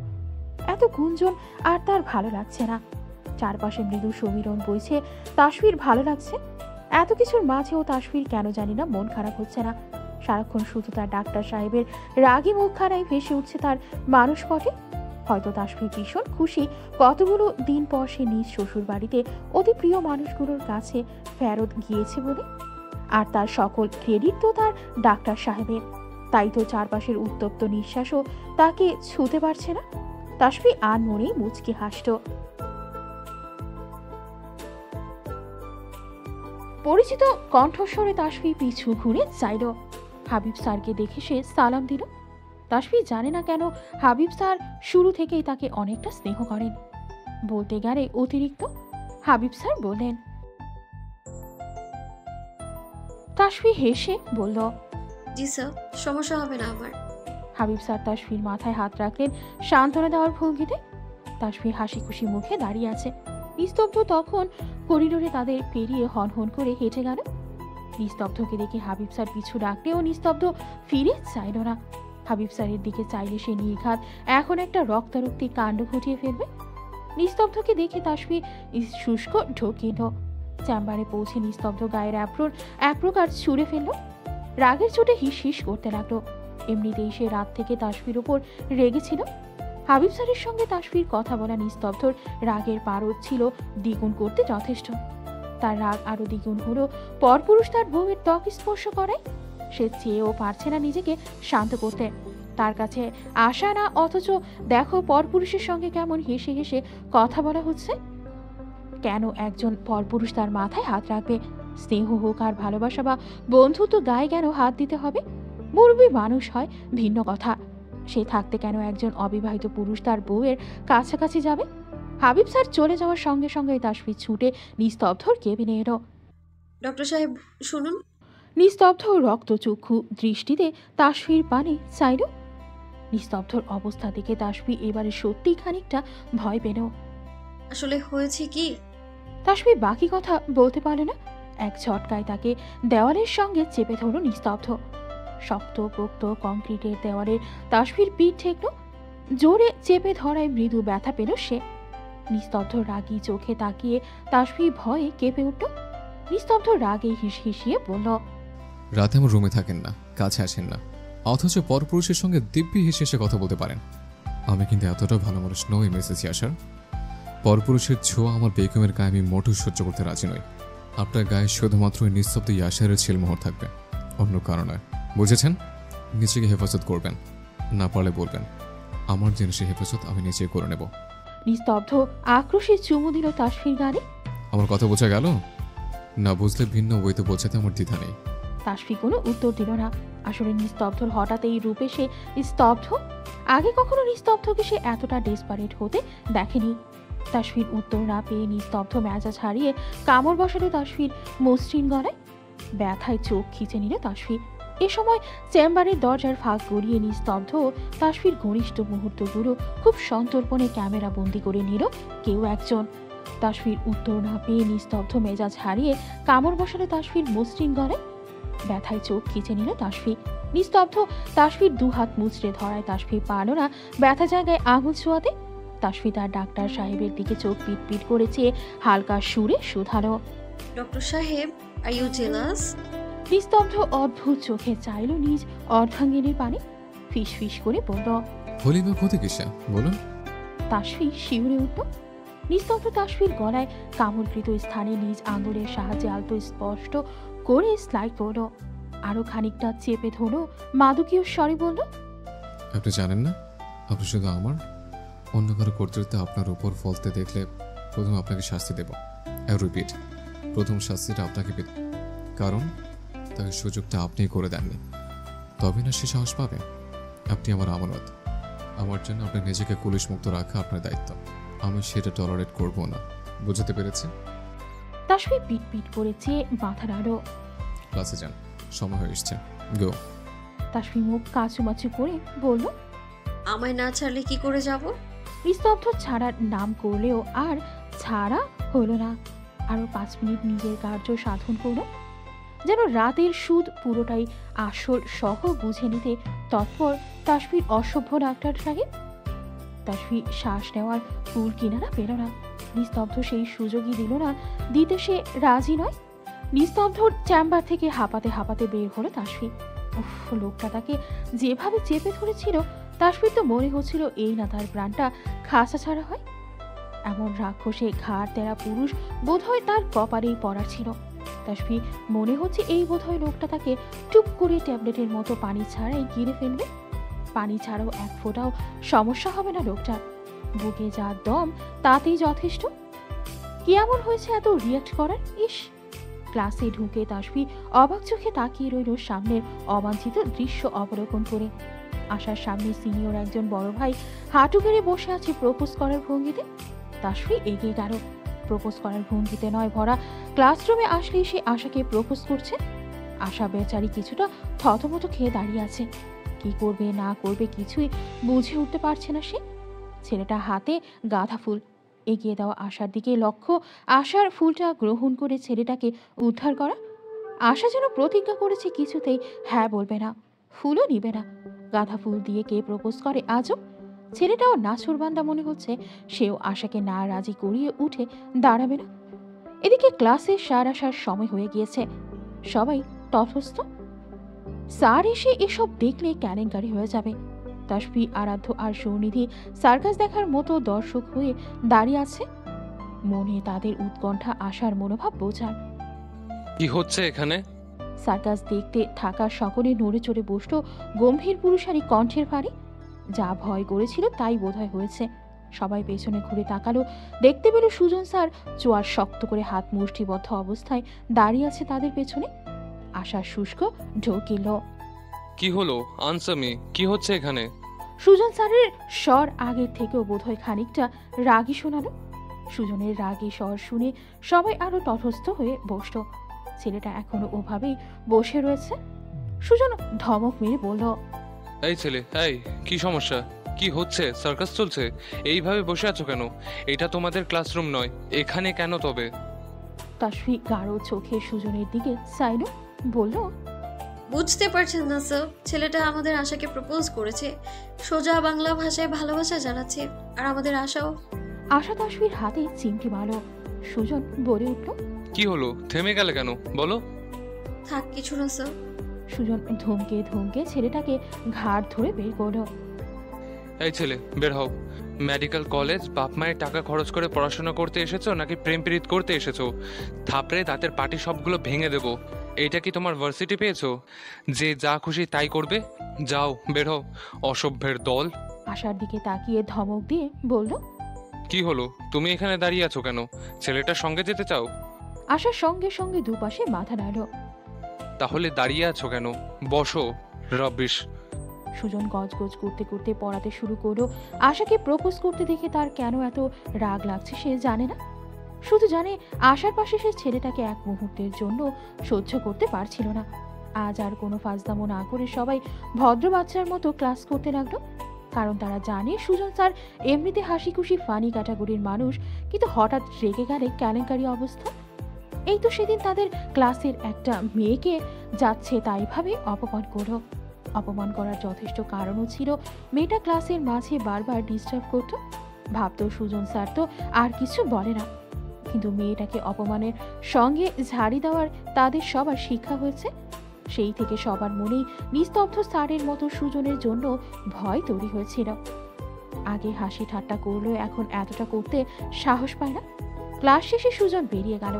এত গুঞ্জন আর তার ভালো লাগছে না। চারপাশে মৃদু সমীরণ বইছে, তাসফির ভালো লাগছে। এত কিছুর মাঝেও তাসফির কেন জানি না মন খারাপ হচ্ছে না। সারাক্ষণ শুধু তার ডাক্তার সাহেবের রাগী মুখখানাই ভেসে উঠছে তার মানসপটে। হয়তো তাসফি ভীষণ খুশি কতগুলো দিন পর সে নিজ শ্বশুর বাড়িতে অতি প্রিয় মানুষগুলোর কাছে ফেরত গিয়েছে বলে, আর তার সকল ক্রেডিট তো তার ডাক্তার সাহেবের। তাই তো চারপাশের উত্তপ্ত নিঃশ্বাসও তাকে ছুঁতে পারছে না। তাসফি আর মনেই মুচকি হাসত। পরিচিত কণ্ঠস্বরে তাসফি পিছু ঘুরে চাইল। হাবিব স্যারকে দেখে সে সালাম দিল। তাসফি জানে না কেন হাবিব স্যার শুরু থেকেই তাকে অনেকটা স্নেহ করেন, বলতে গেলে অতিরিক্ত। হাবিব স্যার বললেন। তাসফি হেসে বলল, জি স্যার, সমস্যা হবে না আমার। হাবিব স্যার তাসফির মাথায় হাত রাখলেন সান্ত্বনা দেওয়ার ভঙ্গিতে। তাসফি হাসি খুশি মুখে দাঁড়িয়ে আছে। নিস্তব্ধ তখন করিডোরে তাদের পেরিয়ে হন হন করে হেঁটে গেল। নিস্তব্ধকে দেখে হাবিব স্যার পিছু ডাকলেও নিস্তব্ধ ফিরে চাইল না। হাবিব স্যারের দিকে চাইলে সে নির্ঘাত এখন একটা রক্তারক্তির কাণ্ড ঘটিয়ে ফেলবে। নিস্তব্ধকে দেখে তাসফি শুষ্ক ঢোকিল। চেম্বারে পৌঁছে নিস্তব্ধ গায়ের এক প্রকার ছুঁড়ে ফেলল। রাগের চোটে হিস হিস করতে লাগলো। এমনিতেই সে রাত থেকে তাসফির উপর রেগেছিল। হাবিব স্যারের সঙ্গে তাসফির কথা বলা নিস্তব্ধর রাগের পারদ ছিল দ্বিগুণ করতে যথেষ্ট। তার রাগ আরো দ্বিগুণ হলো পরপুরুষ তার বউয়ের ত্বক স্পর্শ করায়। সে চেয়েও পারছে না নিজেকে শান্ত করতে। তার কাছে আসা না, অথচ দেখো পরপুরুষের সঙ্গে কেমন হেসে হেসে কথা বলা হচ্ছে। কেন একজন পরপুরুষ তার মাথায় হাত রাখবে? স্নেহ হোক আর ভালোবাসা বা বন্ধুত্ব গায়ে কেন হাত দিতে হবে? মুরব্বী মানুষ হয় ভিন্ন কথা, সে থাকতে কেন একজন অবিবাহিত পুরুষ তার বউয়ের কাছাকাছি যাবে? হাবিব স্যার চলে যাওয়ার সঙ্গে সঙ্গে তাসফি ছুটে নিস্তব্ধর কেবিনে এলো। ডক্টর সাহেব শুনুন। নিস্তব্ধ রক্তচক্ষু দৃষ্টিতে তাসফির পানে চাইল। নিস্তব্ধর অবস্থা দেখে তাসফি এবারে সত্যি খানিকটা ভয় পেল। আসলে হয়েছে কি? তাসফি বাকি কথা বলতে পারল না। এক ঝটকায় তাকে দেওয়ালের সঙ্গে চেপে ধরল নিস্তব্ধ। শক্ত পোক্ত কংক্রিটের দেওয়ালে তাসফির পিঠ ঠেকল। জোরে চেপে ধরায় মৃদু ব্যথা পেল সে। নিস্তব্ধ রাগী চোখে তাকিয়ে তাসফি ভয়ে কেঁপে উঠল। নিস্তব্ধ রাগে হিসহিসিয়ে বলল, রাতে আমার রুমে থাকেন না, কাছে আসেন না, অথচ পরপুরুষের সঙ্গে দিব্যি হেসে হেসে কথা বলতে পারেন। আমি কিন্তু এতটা ভালো মানুষ নই মিসেস ইয়াশার। পরপুরুষের ছোঁয়া আমার বেগমের গায়ে আমি মোটেও সহ্য করতে রাজি নই। আপনার গায়ে শুধুমাত্র নিস্তব্ধ ইয়াশারের ছিলমোহর থাকবে, অন্য কারণ নয়। বুঝেছেন? নিজেকে হেফাজত করবেন, না পারলে বলবেন। আমার জিনিসের হেফাজত আমি নিজে করে নেব। নিস্তব্ধ আক্রোশে চুমু দিল তাসফির গানে। আমার কথা বোঝা গেল? না বুঝলে ভিন্ন বইতে বোঝাতে আমার দ্বিধা নেই। তাসফি কোনো উত্তর দিল না। আসলে নিস্তব্ধর হঠাৎ এই রূপে সে স্তব্ধ। আগে কখনো নিস্তব্ধকে সে এতটা ডেসপারেট হতে দেখেনি। তাসফির উত্তর না পেয়ে নিস্তব্ধ মেজাজ হারিয়ে কামড় বসালো তাসফির মসৃণ গলায়। ব্যথায় চোখ খিচে নিল তাসফি। এ সময় চেম্বারের দরজার ফাঁক গড়িয়ে নিস্তব্ধ তাসফির ঘনিষ্ঠ মুহূর্তগুলো খুব সন্তর্পণে ক্যামেরা বন্দি করে নিল কেউ একজন। তাসফির উত্তর না পেয়ে নিস্তব্ধ মেজাজ হারিয়ে কামড় বসালো তাসফির মসৃণ গলায়। ব্যথায় চোখ খিচে নিল তাসফি। নিস্তব্ধ তাসফির দুহাত মুচড়ে ধরায় তাসফি পারল না ব্যথা জায়গায় আঙুল ছোঁয়াতে। তাসফি তার ডাক্তার সাহেবের দিকে চোখ পিট পিট করে চেয়ে হালকা সুরে শুধালো, ডক্টর সাহেব, আর ইউ জেলাস? নিস্তব্ধ অদ্ভুত চোখে চাইল নিজ অর্ধাঙ্গিনীর পানে। ফিস ফিস করে বলল, হলি বা ক্ষতি কিসে বলুন? তাসফি শিউরে উঠল। নিস্তব্ধ তাসফির গলায় কামড়কৃত স্থানে নিজ আঙুলের সাহায্যে আলতো স্পষ্ট করে স্লাইড করল। আরো খানিকটা চেপে ধরো মাদকীয় স্বরে বলল, আপনি জানেন না, আপনি শুধু আমার, অন্য কারো কর্তৃত্ব আপনার উপর ফলতে দেখলে প্রথম আপনাকে শাস্তি দেব। রিপিট, প্রথম শাস্তিটা আপনাকে পেতে, কারণ তাকে সুযোগটা আপনিই করে দেননি। তবে না সে সাহস পাবে। আপনি আমার আমানত, আমার জন্য আপনার নিজেকে পুলিশ মুক্ত রাখা আপনার দায়িত্ব। আমি সেটা টলারেট করব না। বুঝতে পেরেছেন? তাসফি পিট পিট করে চেয়ে মাথা নাড়ল। ক্লাসে যান, সময় হয়ে এসছে, গো। তাসফি মুখ কাচুমাচু করে বলল, আমায় না ছাড়লে কি করে যাব? নিস্তব্ধ ছাড়ার নাম করলেও আর ছাড়া হলো না। আরো 5 মিনিট নিজের কার্য সাধন করল, যেন রাতের সুদ পুরোটাই আসল সহ বুঝে নিতে তৎপর তাসফির অসভ্য ডাক্তার সাহেব। তাসফি শ্বাস নেওয়ার ফুল কিনারা পেল না। নিস্তব্ধ সেই সুযোগই দিল না, দিতে সে রাজি নয়। নিস্তব্ধর চেম্বার থেকে হাঁপাতে হাঁপাতে বের হলো তাসফি। উফ, লোকটা তাকে যেভাবে চেপে ধরেছিল, তাসফির তো মনে হচ্ছিল এই না তার প্রাণটা খাসা ছাড়া হয়। এমন রাক্ষসে ঘাড় তেরা পুরুষ বোধহয় তার কপালেই পড়া ছিল। তাসফি মনে হচ্ছে এই বোধহয় লোকটা তাকে টুপ করে ট্যাবলেটের মতো পানি ছাড়াই গিলে ফেলবে। পানি ছাড়াও এক ফোঁটাও সমস্যা হবে না লোকটার। বুকে যা দম তাতেই যথেষ্ট। কি এমন হয়েছে এত রিয়াক্ট করার? ইস! ক্লাসে ঢুকে তাসফি অবাক চোখে তাকিয়ে রইল সামনের অবাঞ্ছিত দৃশ্য অবলোকন করে। আশার সামনে সিনিয়র একজন বড় ভাই হাঁটু গেড়ে বসে আছে প্রপোজ করার ভঙ্গিতে। তাসফি এগিয়ে গেল। প্রপোজ করার ভঙ্গিতে নয় ভরা ক্লাসরুমে আসলেই সে আশাকে প্রপোজ করছে। আশা বেচারি কিছুটা থতমত খেয়ে দাঁড়িয়ে আছে। কি করবে না করবে কিছুই বুঝে উঠতে পারছে না সে। ছেলেটা হাতে গাঁদা ফুল, এগিয়ে দেওয়া আশার দিকে লক্ষ্য। আশার ফুলটা গ্রহণ করে ছেলেটাকে উদ্ধার করা। আশা যেন প্রতিজ্ঞা করেছে কিছুতেই হ্যাঁ বলবে না, ফুলও নিবে না। গাঁদা ফুল দিয়ে কে প্রপোজ করে আজও? ছেলেটাও নাছরবান্দা মনে হচ্ছে, সেও আশাকে না রাজি করিয়ে উঠে দাঁড়াবে না। এদিকে ক্লাসে স্যার আসার সময় হয়ে গিয়েছে, সবাই তটস্থ। স্যার এসে এসব দেখলে কেলেঙ্কারি হয়ে যাবে। তাসফি, আরাধ্য আর সৌনিধি সার্কাস দেখার মতো দর্শক হয়ে দাঁড়িয়ে আছে, মনে তাদের উৎকণ্ঠা আসার মনোভাব বোঝার। কি হচ্ছে এখানে? সার্কাস দেখতে থাকা সকলে নড়ে চড়ে বসল গম্ভীর পুরুষালী কণ্ঠের ভারে। যা ভয় করেছিল তাই বোধহয় হয়েছে। সবাই পেছনে ঘুরে তাকালো, দেখতে পেল সুজন স্যার চোয়ার শক্ত করে হাত মুষ্টিবদ্ধ অবস্থায় দাঁড়িয়ে আছে তাদের পেছনে। আশার শুষ্ক ঢোকিল। কি হলো? আনসার মি, কি হচ্ছে এখানে? সুজন স্যারের স্বর আগের থেকেও বোধহয় খানিকটা রাগী শোনালো। সুজনের রাগী স্বর শুনে সবাই আরো তটস্থ হয়ে বসল। ছেলেটা এখনো ওভাবেই বসে রয়েছে। সুজন ধমক মেরে বলল, এই ছেলে, এই কি সমস্যা? কি হচ্ছে? সার্কাস চলছে? এইভাবে বসে আছো কেন? এটা তোমাদের ক্লাসরুম নয়, এখানে কেন তবে? তাসফি গাঢ় চোখে সুজনের দিকে চাইল, বলল, বুঝতে পারছেন না স্যার, ছেলেটা আমাদের আশাকে প্রপোজ করেছে, সোজা বাংলা ভাষায় ভালোবাসা জানাচ্ছে, আর আমাদের আশাও। আশা তাসফির হাতে চিমটি মারল। সুজন বলে উঠল, কি হলো? থেমে গেলে কেন? বলো। থাক, কিছু না স্যার। সুজন ধমকে ধমকে ছেলেটাকে ঘাড় ধরে বের করল। এই ছেলে, বের হও। মেডিকেল কলেজ বাপ মায়ের টাকা খরচ করে পড়াশোনা করতে এসেছো নাকি প্রেম প্রীত করতে এসেছো? থাপড়ে দাঁতের পাটি সবগুলো ভেঙে দেবো। এইটা কি তোমার ভার্সিটি পেয়েছো যে যা খুশি তাই করবে? যাও, বের হও, অসভ্যের দল। আশার দিকে তাকিয়ে ধমক দিয়ে বলল, কি হলো? তুমি এখানে দাঁড়িয়ে আছো কেন? ছেলেটার সঙ্গে যেতে চাও? আশার সঙ্গে সঙ্গে দুপাশে মাথা নাড়ল। তাহলে দাঁড়িয়ে আছো কেন? বসো, রাবিশ। সুজন গজগজ করতে করতে পড়াতে শুরু করলো। আশাকে প্রপোজ করতে দেখে তার কেন এত রাগ লাগছে সে জানে না, শুধু জানে আশার পাশে সে ছেলেটাকে এক মুহূর্তের জন্য সহ্য করতে পারছিল না। আজ আর কোনো ফাজদামো না করে সবাই ভদ্র বাচ্চার মতো ক্লাস করতে লাগলো, কারণ তারা জানে সুজন স্যার এমনিতে হাসি খুশি ফানি ক্যাটাগরির মানুষ, কিন্তু হঠাৎ রেগে গেলে কেলেঙ্কারি অবস্থা। এই তো সেদিন তাদের ক্লাসের একটা মেয়েকে যাচ্ছে তাই ভাবে অপমান করলো। অপমান করার যথেষ্ট কারণও ছিল, মেয়েটা ক্লাসের মাঝে বারবার ডিস্টার্ব করত। ভাবতো সুজন স্যার তো আর কিছু বলে না, কিন্তু মেয়েটাকে অপমানের সঙ্গে ঝাড়ি দেওয়ার তাদের সবার শিক্ষা হয়েছে। সেই থেকে সবার মনেই নিস্তব্ধ স্যারের মতো সুজনের জন্য ভয় তৈরি হয়েছিল। আগে হাসি ঠাট্টা করলেও এখন এতটা করতে সাহস পায় না। ক্লাস শেষে সুজন বেরিয়ে গেল।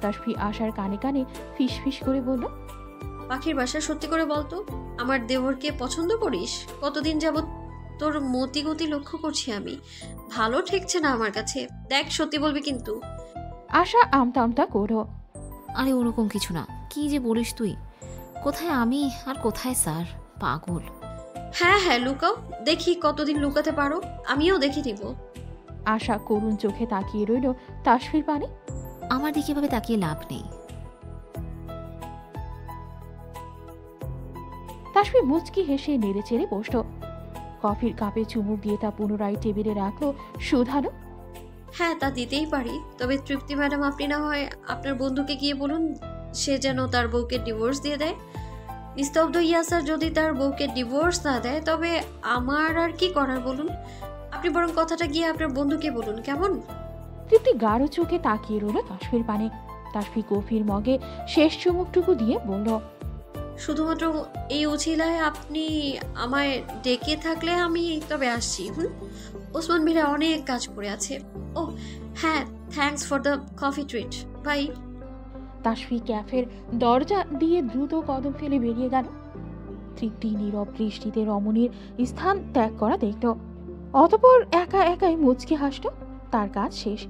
তাসফি আশার কানে কানে ফিস ফিস করে বলল, পাখির বাসা, সত্যি করে বলতো, আমার দেবরকে পছন্দ করিস? কতদিন যাবত তোর মতি গতি লক্ষ্য করছি আমি, ভালো ঠেকছে না আমার কাছে। দেখ, সত্যি বলবি কিন্তু। আশা আমতা আমতা করো। আরে ওরকম কিছু না, কি যে বলিস তুই? কোথায় আমি আর কোথায় স্যার? পাগল। হ্যাঁ হ্যাঁ, লুকাও, দেখি কতদিন লুকাতে পারো, আমিও দেখে নিব। আশা করুণ চোখে তাকিয়ে রইল তাসফির পানে। আমার দিকে এভাবে তাকিয়ে লাভ নেই। তাসফি মুচকি হেসে নেড়ে চেড়ে বসল। কফির কাপে চুমুক দিয়ে তা পুনরায় টেবিলে রাখলো শুধালো, হ্যাঁ তা দিতেই পারি, তবে তৃপ্তি ম্যাডাম, আপনি না হয় আপনার বন্ধুকে গিয়ে বলুন সে যেন তার বউকে ডিভোর্স দিয়ে দেয়। নিস্তব্ধ ইয়াসার যদি তার বউকে ডিভোর্স না দেয় তবে আমার আর কি করার বলুন? আপনি বরং কথাটা গিয়ে আপনার বন্ধুকে বলুন, কেমন? তৃপ্তি গাঢ় চোখে তাকিয়ে রইল তাসফির পানে। তাসফি কফির মগে শেষ চুমুকটুকু দিয়ে বলল, শুধুমাত্র এই উছিলায় আপনি আমায় ডেকে থাকলে আমি তবে আসছি। ওসমান মিলে অনেক কাজ পড়ে আছে। ও হ্যাঁ, thanks for the coffee treat, bye. Tasfi ক্যাফের দরজা দিয়ে দ্রুত কদম ফেলে বেরিয়ে গেল। তৃপ্তি নীরব দৃষ্টিতে রমণীর স্থান ত্যাগ করা দেখল, অতঃপর একা একাই মুচকি হাসল। তার কাজ শেষ,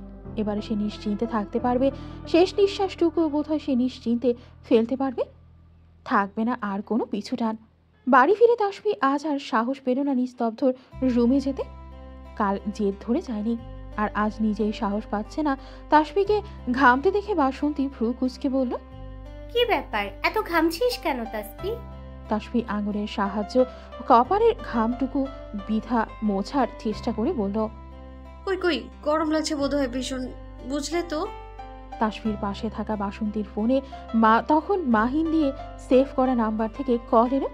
এবারে সে নিশ্চিন্তে থাকতে পারবে। শেষ নিঃশ্বাসটুকুও বোধহয় সে নিশ্চিন্তে ফেলতে পারবে, থাকবে না আর কোনো পিছু টান। বাড়ি ফিরে তাসফি আজ আর সাহস পেল না নিস্তব্ধর রুমে যেতে। কাল জেদ ধরে যায়নি, আর আজ নিজেই সাহস পাচ্ছে না। তাসফিকে ঘামতে দেখে বাসন্তী ভ্রু কুঁচকে বলল, কি ব্যাপার, এত ঘামছিস কেন তাসফি? তাসফি আঙুলের সাহায্য কপালের ঘামটুকু বিধা মোছার চেষ্টা করে বলল, কই কই, গরম লাগছে বোধহয় ভীষণ, বুঝলে তো। তাসফির পাশে থাকা বাসন্তীর ফোনে তখন মাহিন দিয়ে সেভ করা নাম্বার থেকে কল এলো।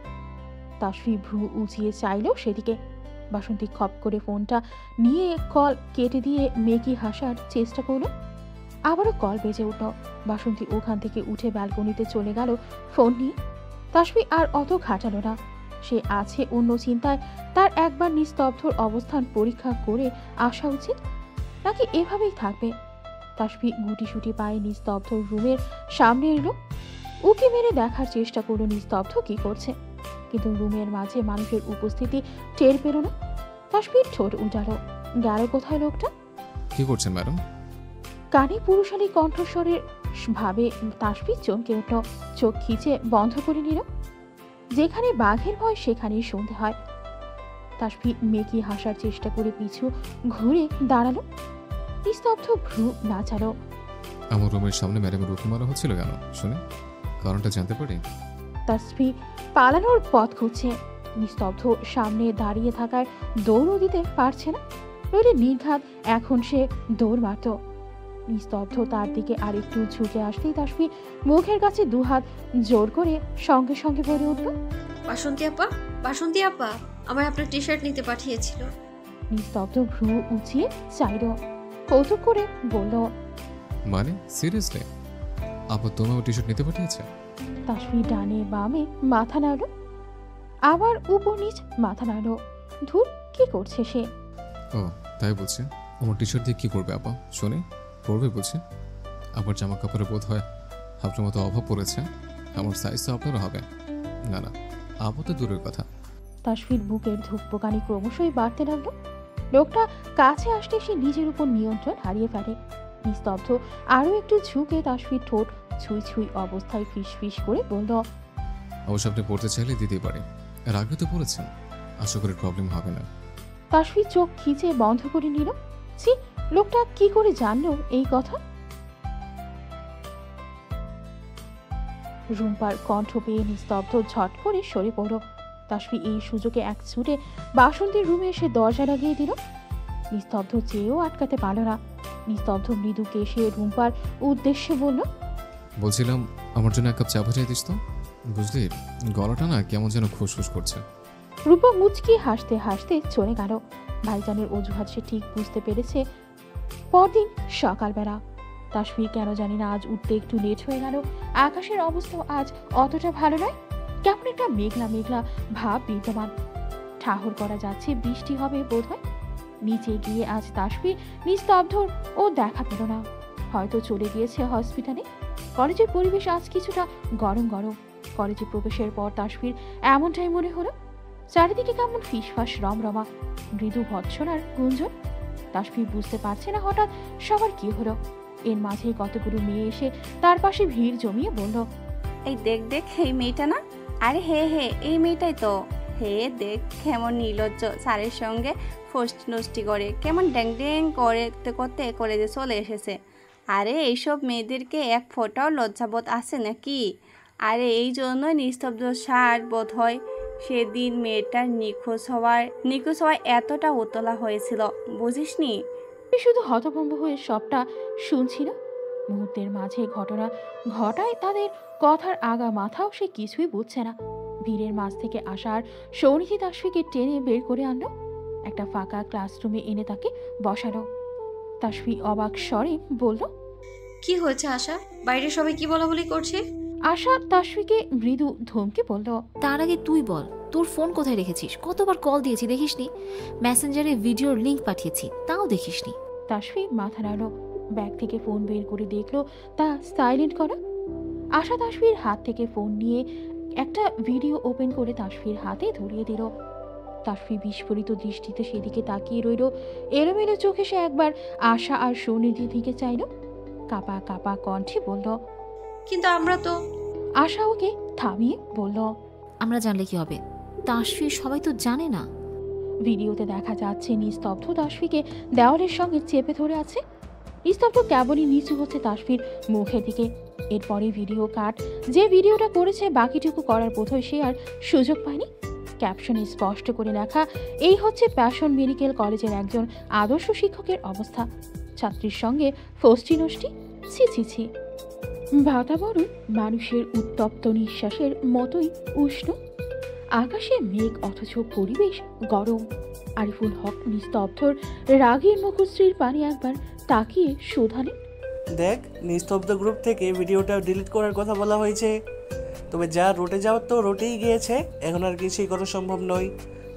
তাসফি ভ্রু উঁচিয়ে চাইল সেদিকে। বাসন্তী খপ করে ফোনটা নিয়ে কল কেটে দিয়ে মেকি হাসার চেষ্টা করল। আবারও কল বেজে উঠল। বাসন্তী ওখান থেকে উঠে ব্যালকনিতে চলে গেল ফোন নিয়ে। তাসফি আর অত ঘাটালো না, সে আছে অন্য চিন্তায়। তার একবার নিস্তব্ধর অবস্থান পরীক্ষা করে আসা উচিত, নাকি এভাবেই থাকবে। তাসফি গুটিসুটি পায়ে নিস্তব্ধর রুমের সামনে এলো। উকি মেরে দেখার চেষ্টা করলো নিস্তব্ধ কি করছে, কিন্তু রুমের মাঝে মানুষের উপস্থিতি টের পেল না। তাসফির ঠোঁট উল্টালো। গেল কোথায় লোকটা? কি করছেন ম্যাডাম? কানে পুরুষালী কণ্ঠস্বরের ভাবে তাসফি চমকে উঠল, চোখ খিচে বন্ধ করে নিল। যেখানে বাঘের ভয় সেখানেই সন্ধে হয়। তাসফি মেকি হাসার চেষ্টা করে পিছু ঘুরে দাঁড়ালো। নিস্তব্ধ ভ্রু নাচালো। আমার রুমের সামনে ম্যাডামের উকি মারা হচ্ছিল কেন শুনে? কারণটা জানতে পারি? তাসফি পালানোর পথ খুঁজছে। নিস্তব্ধ সামনে দাঁড়িয়ে থাকার দৌড়ও দিতে পারছে না, নইলে নির্ঘাত এখন সে দৌড় মারত। নিস্তব্ধ তার দিকে আরেকটু ঝুঁকে আসতেই তাসফি মুখের কাছে দুহাত জোর করে সঙ্গে সঙ্গে বলে উঠল, বাসন্তী আপা, বাসন্তী আপা, আমায় আপনার টি শার্ট নিতে পাঠিয়েছিল। নিস্তব্ধ ভ্রু উঁচিয়ে চাইল, কৌতুক করে বলল, মানে সিরিয়াসলি আপা তোমার টি শার্ট নিতে পাঠিয়েছে? তাসফি ডানে বামে মাথা নাড়ল, আবার উপর নিচ মাথা নাড়ল। ধুর, কি করছে সে? ও তাই বলছে। আমার টি শার্ট দিয়ে কি করবে আপা শুনে? পড়বে বুঝে? আবার জামা কাপড়ে বোধ হয় আপনার মতো অভাব পড়েছে। আমার সাইজ তো আপনারও হবে। না না, আপা তো দূরের কথা। তাসফির বুকের ধুকপোকানি ক্রমশই বাড়তে লাগলো। লোকটা কাছে আসলে সে নিজের উপর নিয়ন্ত্রণ হারিয়ে ফেলে। নিস্তব্ধ আরো একটু ঝুঁকে তাসফির ঠোঁট ছুঁই ছুঁই অবস্থায় ফিস ফিস করে বলল, অবশ্য আপনি পড়তে চাইলে দিতেই পারে। এর আগে তো পড়েছেন, আশা করি প্রবলেম হবে না। তাসফি চোখ খিচে বন্ধ করে নিল। ছি, লোকটা কি করে জানলো এই কথা? রুম্পার কণ্ঠ পেয়ে নিস্তব্ধ ঝট করে সরে পড়ল। তাসফি এই সুযোগে এক ছুটে বাসন্তীর রুমে এসে দরজা লাগিয়ে দিল। নিস্তব্ধ চেয়েও আটকাতে পারল না। নিস্তব্ধ মৃদু কেশে রুম্পার উদ্দেশ্যে বলল, বলছিলাম আমার জন্য এক কাপ চা বানিয়ে দিস তো। বুঝলি, গলাটা না কেমন যেন খুশখুশ করছে। রূপা মুচকি হাসতে হাসতে চলে গেল। ভাইজানের অজুহাত সে ঠিক বুঝতে পেরেছে। পরদিন সকালবেলা তাসফির কেন জানি না আজ উঠতে একটু লেট হয়ে গেল। আকাশের অবস্থা আজ অতটা ভালো নয়, কেমন একটা মেঘলা মেঘলা ভাব বিদ্যমান। ঠাহর করা যাচ্ছে বৃষ্টি হবে বোধ হয়। নিচে গিয়ে আজ তাসফি নিস্তব্ধর ও দেখা পেল না, হয়তো চলে গিয়েছে হসপিটালে। কলেজের পরিবেশ আজ কিছুটা গরম গরম। কলেজে প্রবেশের পর তাসফির এমনটাই মনে হলো। চারিদিকে কেমন ফিসফাস রমরমা, মৃদু ভৎসনার গুঞ্জন। তাসফির বুঝতে পারছে না হঠাৎ সবার কি হলো। এর মাঝে কতগুলো মেয়ে এসে তার পাশে ভিড় জমিয়ে বলল, এই দেখ দেখ, এই মেয়েটা না? আরে হে হে, এই মেয়েটাই তো। হে দেখ কেমন নির্লজ্জ, স্যারের সঙ্গে ফষ্টি নষ্টি করে কেমন ড্যাং ড্যাং করতে করতে কলেজে চলে এসেছে। আরে এইসব মেয়েদেরকে এক ফোঁটাও লজ্জাবোধ আছে নাকি? আরে এই জন্যই নিস্তব্ধ স্যার বোধ হয় সেদিন মেয়েটার নিখোঁজ হওয়ায় এতটা উতলা হয়েছিল, বুঝিসনি? শুধু হতভম্ব হয়ে সবটা শুনছিল। মুহূর্তের মাঝে ঘটনা ঘটায় তাদের কথার আগা মাথাও সে কিছুই বুঝছে না। ভিড়ের মাঝ থেকে আসার সৌনিধি তাসফিকে টেনে বের করে আনলো। একটা ফাঁকা ক্লাসরুমে এনে তাকে বসালো। তাসফি অবাক স্বরে বলল, কি হয়েছে আশা? বাইরে সবাই কি বলাবলি করছে? আশা তাসফিকে মৃদু ধমকে বলল, তার আগে তুই বল, তোর ফোন কোথায় রেখেছিস? কতবার কল দিয়েছি দেখিসনি? মেসেঞ্জারে ভিডিওর লিংক পাঠিয়েছি, তাও দেখিসনি? তাসফি মাথা নাড়ল। ব্যাগ থেকে ফোন বের করে দেখলো তা সাইলেন্ট করা। আশা তাসফির হাত থেকে ফোন নিয়ে একটা ভিডিও ওপেন করে তাসফির হাতে ধরিয়ে দিল। তাসফি বিস্ফোরিত দৃষ্টিতে সেদিকে তাকিয়ে রইল। এলোমেলো চোখে সে একবার আশা আর সৌনিধির দিকে চাইল। কাপা কাপা কণ্ঠে বলল, কিন্তু আমরা তো। আশা ওকে থামিয়ে বলল, আমরা জানলে কি হবে? তাসফি সবাই তো জানে না। ভিডিওতে দেখা যাচ্ছে নিস্তব্ধ তাসফিকে দেওয়ালের সঙ্গে চেপে ধরে আছে। নিস্তব্ধ কেবলই নিচু হচ্ছে তাসফির মুখের দিকে। এরপরে ভিডিও কাট। যে ভিডিওটা করেছে বাকিটুকু করার বোধহয় সে আর সুযোগ পায়নি। ক্যাপশনে স্পষ্ট করে লেখা, এই হচ্ছে প্যাশন মেডিকেল কলেজের একজন আদর্শ শিক্ষকের অবস্থা। ছাত্রীর সঙ্গে ফষ্টি নষ্টি, ছি ছি ছি। বাতাবরণ মানুষের উত্তপ্ত নিঃশ্বাসের মতোই উষ্ণ। আকাশে মেঘ অথচ পরিবেশ গরম। আরিফুল হক নিস্তব্ধর রাগের মুখশ্রীর পানি একবার তাকিয়ে শোধালেন, দেখ, নিস্তব্ধ গ্রুপ থেকে ভিডিওটা ডিলিট করার কথা বলা হয়েছে। তবে যা রোটে যাওয়ার তো রোটেই গিয়েছে, এখন আর কিছুই করা সম্ভব নয়।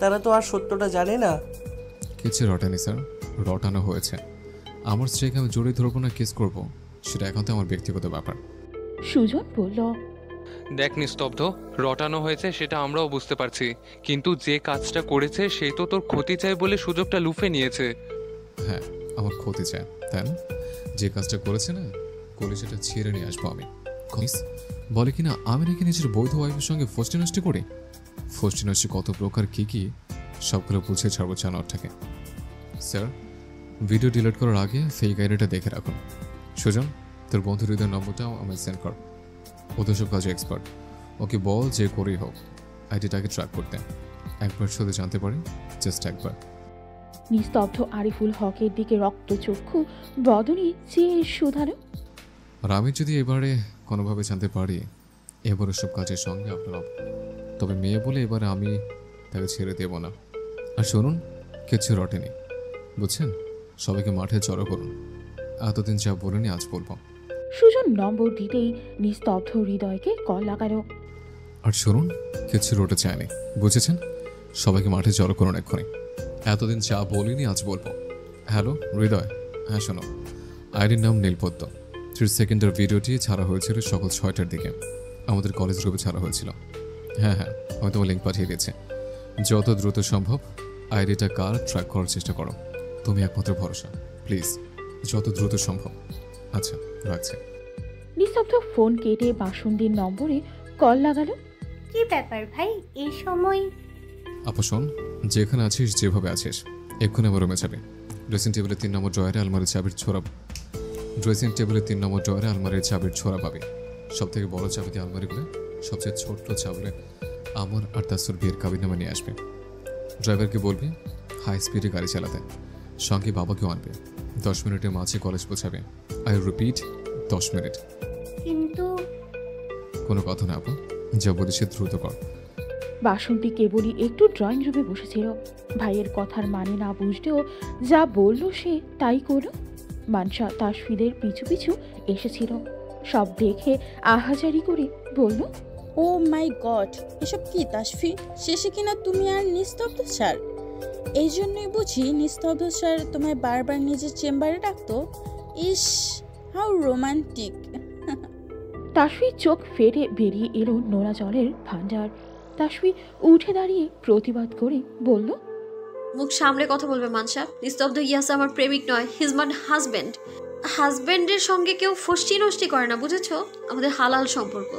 তারা তো আর সত্যটা জানে না। কিছু রটানি স্যার, রটানো হয়েছে। আমার স্ত্রীকে আমি জড়িয়ে ধরবো না কেস করবো, সেটা এখন তো আমার ব্যক্তিগত ব্যাপার। সুজন বলল, দেখ নিস্তব্ধ, রটানো হয়েছে সেটা আমরাও বুঝতে পারছি, কিন্তু যে কাজটা করেছে সে তো তোর ক্ষতি চায় বলে সুযোগটা লুফে নিয়েছে। হ্যাঁ, আমার ক্ষতি চায়, তাই না? যে কাজটা করেছে না, করলে সেটা ছেড়ে নিয়ে আসবো আমি। বলে কিনা আমি নাকি নিজের বৈধ ওয়াইফের সঙ্গে ফষ্টি নষ্টি করি। ফষ্টি নষ্টি কত প্রকার কি কি সবগুলো বুঝে ছাড়বো চানোয়ারটাকে। স্যার, ভিডিও ডিলিট করার আগে ফেক আইডিটা দেখে রাখুন। সুজন, তোর বন্ধু হৃদয়ের নম্বরটাও আমায় সেন্ড কর। ওদের সব কাজে এক্সপার্ট, ওকে বল যে করেই হোক আইডিটাকে ট্র্যাক করতে। একবার শুধু জানতে পারি, জাস্ট একবার। নিস্তব্ধ আরিফুল হকের দিকে রক্তচক্ষু বদনে চেয়ে শোধালো, আর আমি যদি এবারে কোনোভাবে জানতে পারি এবারে সব কাজের সঙ্গে আপনার, তবে মেয়ে বলে এবারে আমি তাকে ছেড়ে দেব না। আর শুনুন, কিছু রটেনি, বুঝছেন? সবাইকে মাঠে জড়ো করুন। এতদিন যা বলিনি আজ বলবো। সুজন নম্বর দিতেই নিস্তব্ধ হৃদয়কে কল লাগালো। আর শুনুন, কিছু রটে চায়নি, বুঝেছেন? সবাইকে মাঠে জড়ো করুন এক্ষুনি। এতদিন যা বলিনি আজ বলবো। হ্যালো হৃদয়, হ্যাঁ শোনো, আইডির নাম নীলপদ্ম। 3 সেকেন্ডের ভিডিওটি ছাড়া হয়েছিল সকাল 6টার দিকে, আমাদের কলেজ গ্রুপে ছাড়া হয়েছিল। হ্যাঁ, আমি তোমার লিঙ্ক পাঠিয়ে দিয়েছি। যত দ্রুত সম্ভব আইডিটা কার ট্র্যাক করার চেষ্টা করো, তুমি একমাত্র ভরসা, প্লিজ, যত দ্রুত সম্ভব। আচ্ছা, রাখছি। নিস্তব্ধ ফোন কেটে বাসন্তীর নম্বরে কল লাগালো। কি ব্যাপার ভাই, এই সময়? আপা শোন, যেখানে আছিস যেভাবে আছিস এক্ষুনি আমার রুমে যাবে। ড্রেসিং টেবিলের 3 নম্বর ড্রয়ারে আলমারির চাবির ছোড়া পাবি। সব থেকে বড় চাবি দিয়ে আলমারিগুলো, সবচেয়ে ছোট্ট চাবিলে আমার আর তাসুর বিয়ের কাবিননামা নিয়ে আসবে। ড্রাইভারকে বলবি হাই স্পিডে গাড়ি চালাতে, সঙ্গে বাবাকেও আনবে। 10 মিনিটের মাঝে কলেজ পৌঁছাবে। I repeat, 10 minute. কিন্তু কোনো কথা না আপা, যা বলিস দ্রুত কর। বাসন্তী কেবলই একটু ড্রয়িং রুমে বসেছিল। ভাইয়ের কথার মানে না বুঝলেও যা বলল সে তাই করল। মানসা তাসফিদের পিছু পিছু এসেছিল। সব দেখে আহাজারি করে বলল, ও মাই গড, এসব কি তাসফি? শেষে কিনা তুমি আর নিস্তব্ধ স্যার? এই জন্যই বুঝি নিস্তব্ধ স্যার তোমায় বারবার নিজের চেম্বারে ডাকতো। ইস, হাউ রোমান্টিক। তাসফি চোখ ফেটে বেরিয়ে এলো নোনা জলের ভান্ডার। তাসফি উঠে দাঁড়িয়ে প্রতিবাদ করে বলল, মুখ সামনে কথা বলবে মানসা। নিস্তব্ধ ইয়াস আমার প্রেমিক নয়, হিজ মাই হাজব্যান্ড। হাজব্যান্ডের সঙ্গে কেউ ফষ্টি নষ্টি করে না, বুঝেছো? আমাদের হালাল সম্পর্ক।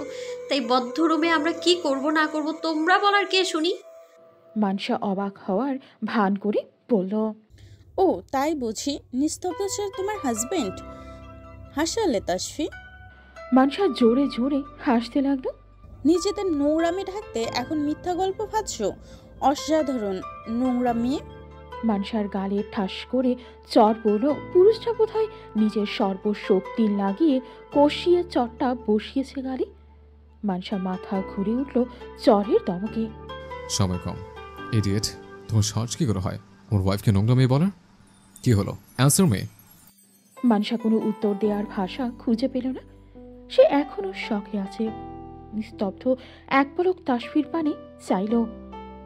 তাই বদ্ধ রুমে আমরা কি করব না করব তোমরা বলার কে শুনি? মানসা অবাক হওয়ার ভান করে বলল, ও তাই বুঝি নিস্তব্ধ স্যার তোমার হাজবেন্ড? হাসালে তাসফি। মানসা জোরে জোরে হাসতে লাগলো। নিজেদের নোংরামি ঢাকতে এখন মিথ্যা গল্প ভাবছ? অসাধারণ নোংরা মেয়ে। মানসার গালে ঠাস করে চর পড়ল। পুরুষটা বোধহয় নিজের সর্বশক্তি লাগিয়ে কষিয়ে চরটা বসিয়েছে গালে। মানসা মাথা ঘুরে উঠল চরের দমকে। সময় কম, ইডিয়েট। তোমার সাহস কি করে হয় আমার ওয়াইফকে নোংরা মেয়ে বলার? কি হলো, অ্যান্সার মে। মানসা কোনো উত্তর দেওয়ার ভাষা খুঁজে পেল না। সে এখনো শখে আছে। নিস্তব্ধ এক পলক তাসফির পানে চাইল।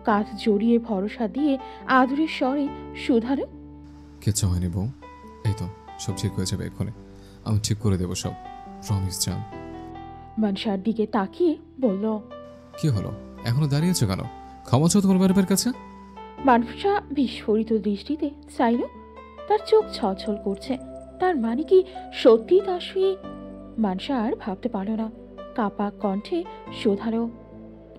কাঁধ জড়িয়ে ভরসা দিয়ে আদরের স্বরে শুধালো, কিচ্ছু হয়নি বউ, এই তো সব ঠিক হয়ে যাবে এক্ষুনি, আমি ঠিক করে দেবো সব, প্রমিস জান। মানসার দিকে তাকিয়ে বলল, কি হলো, এখনো দাঁড়িয়েছো কেন? ক্ষমা চাও তোমার বাড়ির কাছে? মানসা বিস্ফোরিত দৃষ্টিতে চাইল। তার চোখ ছলছল করছে। তার মানে কি সত্যি তাসফি? মানসা আর ভাবতে পারল না। কাপা কণ্ঠে শোধালো।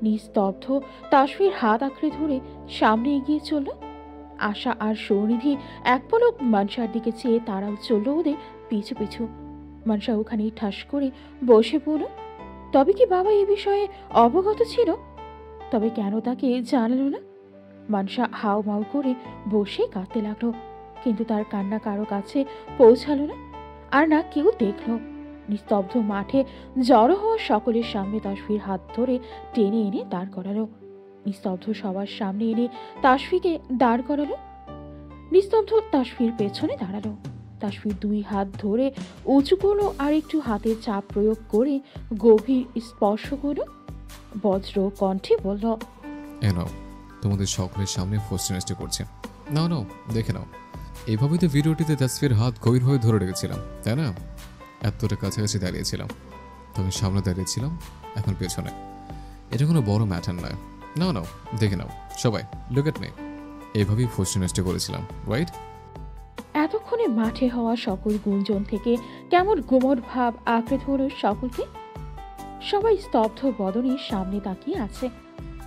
নিস্তব্ধ তাসফির হাত আঁকড়ে ধরে সামনে এগিয়ে চলল। আশা আর সৌনিধি এক পলক মানসার দিকে চেয়ে তারাও চলল ওদের পিছু পিছু। মানসা ওখানেই ঠাস করে বসে পড়ল। তবে কি বাবা এ বিষয়ে অবগত ছিল? তবে কেন তাকে জানালো না? মানসা হাও মাও করে বসে কাঁদতে লাগলো, কিন্তু তার কান্না কারো কাছে পৌঁছালো না, আর না কেউ দেখল। নিস্তব্ধ মাঠে জড়ো হওয়া সকলের সামনে তাসফির হাত ধরে টেনে এনে দাঁড় করালো। নিস্তব্ধ সবার সামনে এনে তাসফিকে দাঁড় করালো। নিস্তব্ধ তাসফির পেছনে দাঁড়ালো। তাসফির 2 হাত ধরে উঁচু করলো আর একটু হাতে চাপ প্রয়োগ করে গভীর স্পর্শ করলো। বজ্র কণ্ঠে বলল, নাও, তোমাদের সকলের সামনে ফোস্টেনেস্টে করছে। নাও নাও, দেখে নাও। এইভাবেই তো ভিডিওটিতে তাসফির হাত গভীরভাবে ধরে রেখেছিলাম, তাই না? এতটা কাছাকাছি দাঁড়িয়েছিলাম, তখন সামনে দাঁড়িয়েছিলাম, এখন পেছনে। এটা কোনো বড় ম্যাটার নয়। নাও নাও, দেখে নাও সবাই, লুক এট মি। এইভাবেই ফোস্টেনেস্টে করেছিলাম, রাইট? এতক্ষণে মাঠে হওয়া সকল গুঞ্জন থেকে কেমন গুমট ভাব আঁকড়ে ধরল সকলকে। সবাই স্তব্ধ বদনে সামনে তাকিয়ে আছে,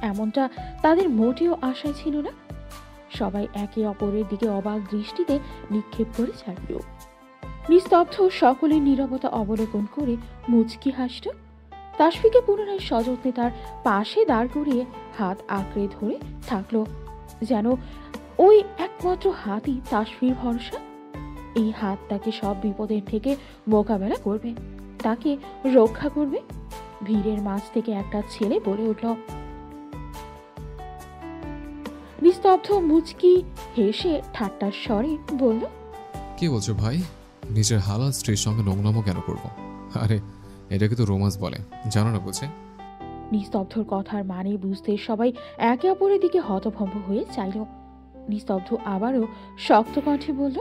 এমনটা তাদের মোটেও আশায় ছিল না। সবাই একে অপরের দিকে অবাক দৃষ্টিতে নিক্ষেপ করে ছাড়ল। নিস্তব্ধ সকলের নীরবতা অবলোকন করে মুচকি হাসল। তাসফিকে পুনরায় সযত্নে তার পাশে দাঁড় করিয়ে হাত আঁকড়ে ধরে থাকলো, যেন ওই একমাত্র হাতই তাসফির ভরসা। এই হাত তাকে সব বিপদের থেকে মোকাবেলা করবে, তাকে রক্ষা করবে। ভিড়ের মাঝ থেকে একটা ছেলে বলে উঠল। নিস্তব্ধ মুচকি হেসে ঠাট্টার স্বরে বলল, কি বলছো ভাই? নিজের হালাল স্ত্রীর সঙ্গে নোংরামো কেন করবো? আরে এটাকে তো রোমান্স বলে, জানো না বুঝে? নিস্তব্ধর কথার মানে বুঝতে সবাই একে অপরের দিকে হতভম্ব হয়ে চাইল। নিস্তব্ধ আবারও শক্ত কণ্ঠে বলল,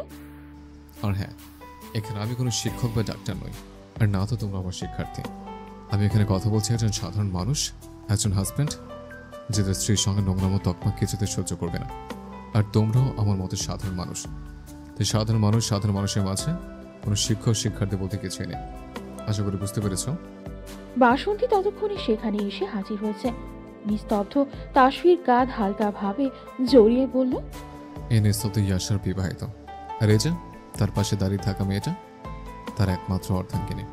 আর হ্যাঁ, এখানে আমি কোনো শিক্ষক বা ডাক্তার নই, আর না তো তোমরা আমার শিক্ষার্থী। আমি এখানে কথা বলছি একজন সাধারণ মানুষ, একজন হাজব্যান্ড, যাদের স্ত্রীর সঙ্গে নোংরামো তকমা কিছুতে সহ্য করবে না। আর তোমরাও আমার মতো সাধারণ মানুষ। তাই সাধারণ মানুষের মাঝে কোনো শিক্ষক শিক্ষার্থী বলতে কিছুই নেই। আশা করি বুঝতে পেরেছ? বাসন্তী ততক্ষণে সেখানে এসে হাজির হয়েছে। নিস্তব্ধ তাসফির কাঁধ হালকা ভাবে জড়িয়ে বলল, এই নিস্তব্ধ ইয়াসার বিবাহিত, আর এই যে তার পাশে দাঁড়িয়ে থাকা মেয়েটা তার একমাত্র অর্ধাঙ্গিনী।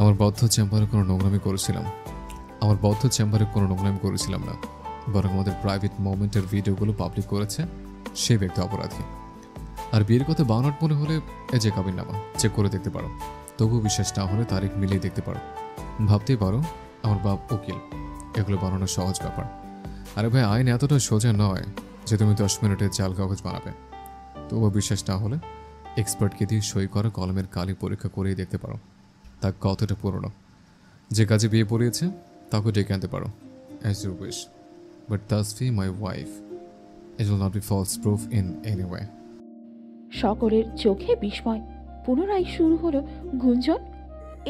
আমার বদ্ধ চেম্বারে কোনো নোংরামি করেছিলাম না, বরং আমাদের প্রাইভেট মোমেন্টের ভিডিওগুলো পাবলিক করেছে সেই ব্যক্তি অপরাধী। আর বিয়ের কথা বানাট মনে হলে এই যে কাবিননামা চেক করে দেখতে পারো। তবুও বিশ্বাস না হলে তারিখ মিলিয়ে দেখতে পারো। ভাবতেই পারো আমার বাপ উকিল, এগুলো বানানো সহজ ব্যাপার। আরে ভাই, আইন এতটা সোজা নয় যে তুমি 10 মিনিটে জাল কাগজ বানাবে। তবুও বিশ্বাস না হলে এক্সপার্টকে দিয়ে সই করা কলমের কালি পরীক্ষা করেই দেখতে পারো তা কতটা পুরনো। যে কাজে বিয়ে পড়িয়েছে তাকে ডেকে আনতে পারো, as you wish. But Tasfi, my wife, it will not be false proof in any way. সকলের চোখে বিস্ময়। পুনরায় শুরু হলো গুঞ্জন।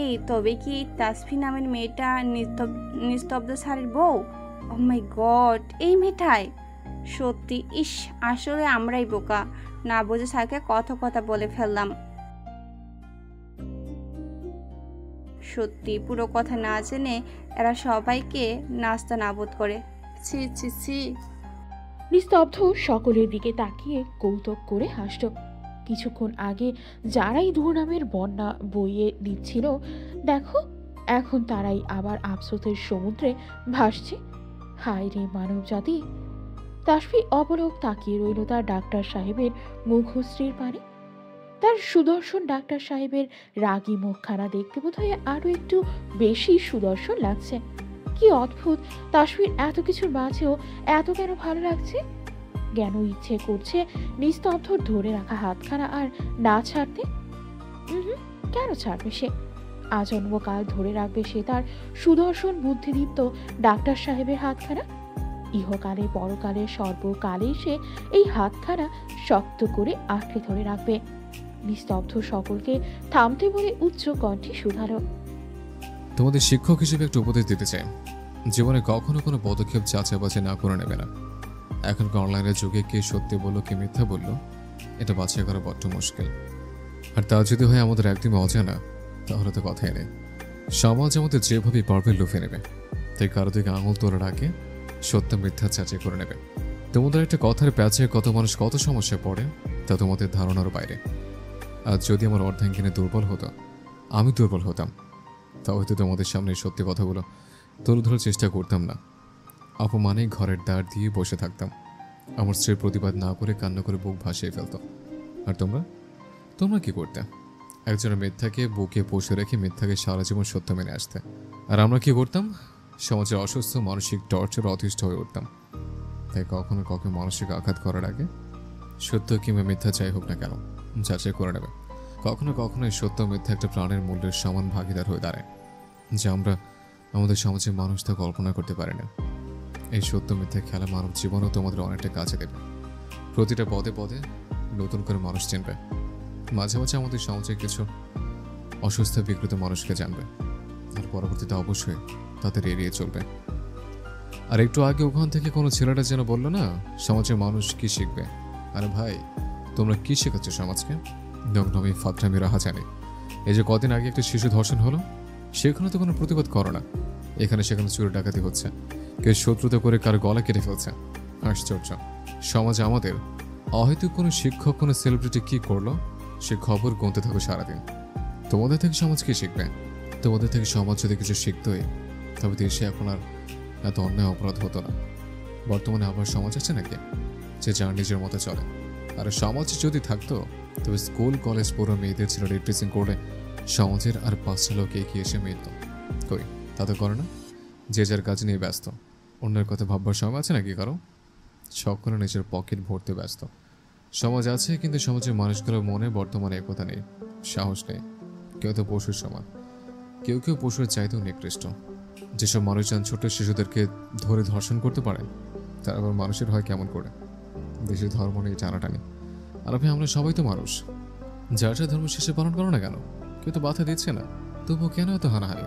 এই তবে কি তাসফি নামের মেয়েটা নিস্তব্ধ স্যারের বউ? ও মাই গড, এই মেয়েটাই সত্যি! ইস, আসলে আমরাই বোকা, না বুঝে স্যারকে কথা বলে ফেললাম। সত্যি পুরো কথা না জেনে এরা সবাইকে নাস্তা নাবুদ করে। ছি ছি ছি। নিস্তব্ধ সকলের দিকে তাকিয়ে কৌতুক করে হাসল। কিছুক্ষণ আগে যারাই দুর্নামের বন্যা বইয়ে দিচ্ছিল, দেখো এখন তারাই আবার আফসোসের সমুদ্রে ভাসছে। হায় রে মানব জাতি! তাসফি অবলোক তাকিয়ে রইল তার ডাক্তার সাহেবের মুখশ্রীর পানে। তার সুদর্শন ডাক্তার সাহেবের রাগী মুখখানা দেখতে বোধহয় আরো একটু বেশি সুদর্শন লাগছে। কি অদ্ভুত, তাসফির এত কিছুর মাঝেও এত কেন ভালো লাগছে? কেন ইচ্ছে করছে নিস্তব্ধর ধরে রাখা হাতখানা আর না ছাড়তে? কেন ছাড়বে সে? আজন্মকাল ধরে রাখবে সে তার সুদর্শন বুদ্ধিদীপ্ত ডাক্তার সাহেবের হাতখানা। ইহকালে পরকালে সর্বকালে সে এই হাতখানা শক্ত করে আঁকড়ে ধরে রাখবে। নিস্তব্ধ সকলকে থামতে বলে উচ্চ কণ্ঠে শুধালো, তোমাদের শিক্ষক হিসেবে একটা উপদেশ দিতে চাই। জীবনে কখনো কোনো পদক্ষেপ যাচাই বাছাই না করে নেবে না। এখনকার অনলাইনের যুগে কে সত্যি বললো কে মিথ্যা বললো এটা বাছাই করা বড্ড মুশকিল। আর তা যদি হয় আমাদের একদমই অজানা, তাহলে তো কথাই নেই। সমাজ আমাদের যেভাবে পারবে লুফে নেবে। তাই কারো দিকে আঙুল তোলার আগে সত্য মিথ্যা যাচাই করে নেবে। তোমাদের একটা কথার প্যাচে কত মানুষ কত সমস্যায় পড়ে তা তোমাদের ধারণার বাইরে। আর যদি আমার অর্ধাঙ্গিনী দুর্বল হতো, আমি দুর্বল হতাম, তা হয়তো তোমাদের সামনে সত্যি কথাগুলো তুলে ধরার চেষ্টা করতাম না। অপমানে ঘরের দ্বার দিয়ে বসে থাকতাম। আমার স্ত্রীর প্রতিবাদ না করে কান্না করে বুক ভাসিয়ে ফেলত। আর তোমরা কি করতে? একজনের মিথ্যাকে বুকে বসে রেখে মিথ্যাকে সারা জীবন সত্য মেনে আসতে। আর আমরা কি করতাম? সমাজে অসুস্থ মানসিক টর্চার অতিষ্ঠ হয়ে উঠতাম। তাই কখনো কাউকে মানসিক আঘাত করার আগে সত্য কিংবা মিথ্যা যাই হোক না কেন যাচাই করে নেবে। কখনো কখনো এই সত্য মিথ্যা একটা প্রাণের মূল্যের সমান ভাগিদার হয়ে দাঁড়ায়, যা আমরা আমাদের সমাজের মানুষ তা কল্পনা করতে পারি না। এই সত্য মিথ্যা খেলা মানব জীবনও তোমাদের অনেকটা কাছে দেবে। প্রতিটা পদে পদে নতুন করে মানুষ চিনবে। মাঝে মাঝে আমাদের সমাজে কিছু অসুস্থ বিকৃত মানুষকে জানবে, আর পরবর্তীতে অবশ্যই তাদের এড়িয়ে চলবে। আর একটু আগে ওখান থেকে কোনো ছেলেটা যেন বললো না, সমাজের মানুষ কি শিখবে। আরে ভাই, তোমরা কি শেখাচ্ছ সমাজকে? নগ্নমি ফাতরামি রাহা জানি। এই যে কদিন আগে একটা শিশু ধর্ষণ হলো, সেখানে তো কোনো প্রতিবাদ করো না। এখানে সেখানে চুরি ডাকাতি হচ্ছে, কেউ শত্রুতা করে কারো গলা কেটে ফেলছে। আশ্চর্য, সমাজে আমাদের অহেতুক কোনো শিক্ষক কোনো সেলিব্রিটি কি করলো সে খবর গুনতে থাকো সারাদিন। তোমাদের থেকে সমাজ কি শিখবে? তোমাদের থেকে সমাজ যদি কিছু শিখতোই তবে দেশে এখন আর এত অন্যায় অপরাধ হতো না। বর্তমানে আবার সমাজ আছে নাকি যে যার নিজের মতো চলে? আর সমাজ যদি থাকতো তবে স্কুল কলেজ পুরো মেয়েদের ছিল রিপ্রেজেন্ট করলে সমাজের আর 5টা লোক এগিয়ে এসে মিলত। কই, তা তো করে না। যে যার কাজ নিয়ে ব্যস্ত, অন্যের কথা ভাববার সময় আছে নাকি কারো? সকলে নিজের পকেট ভরতে ব্যস্ত। সমাজ আছে, কিন্তু সমাজের মানুষগুলোর মনে বর্তমানে একতা নেই, সাহস নেই। কেউ তো পশুর সমান, কেউ কেউ পশুর চাইতেও নিকৃষ্ট। যেসব মানুষজন ছোট শিশুদেরকে ধরে ধর্ষণ করতে পারে, তারা আবার মানুষের হয় কেমন করে? দেশের ধর্ম নিয়ে টানাটানি। আর ভাই, আমরা সবাই তো মানুষ, যার যার ধর্ম শেষে পালন করো না কেন? কেউ তো বাধা দিচ্ছে না, তবুও কেন এত হানাহানি?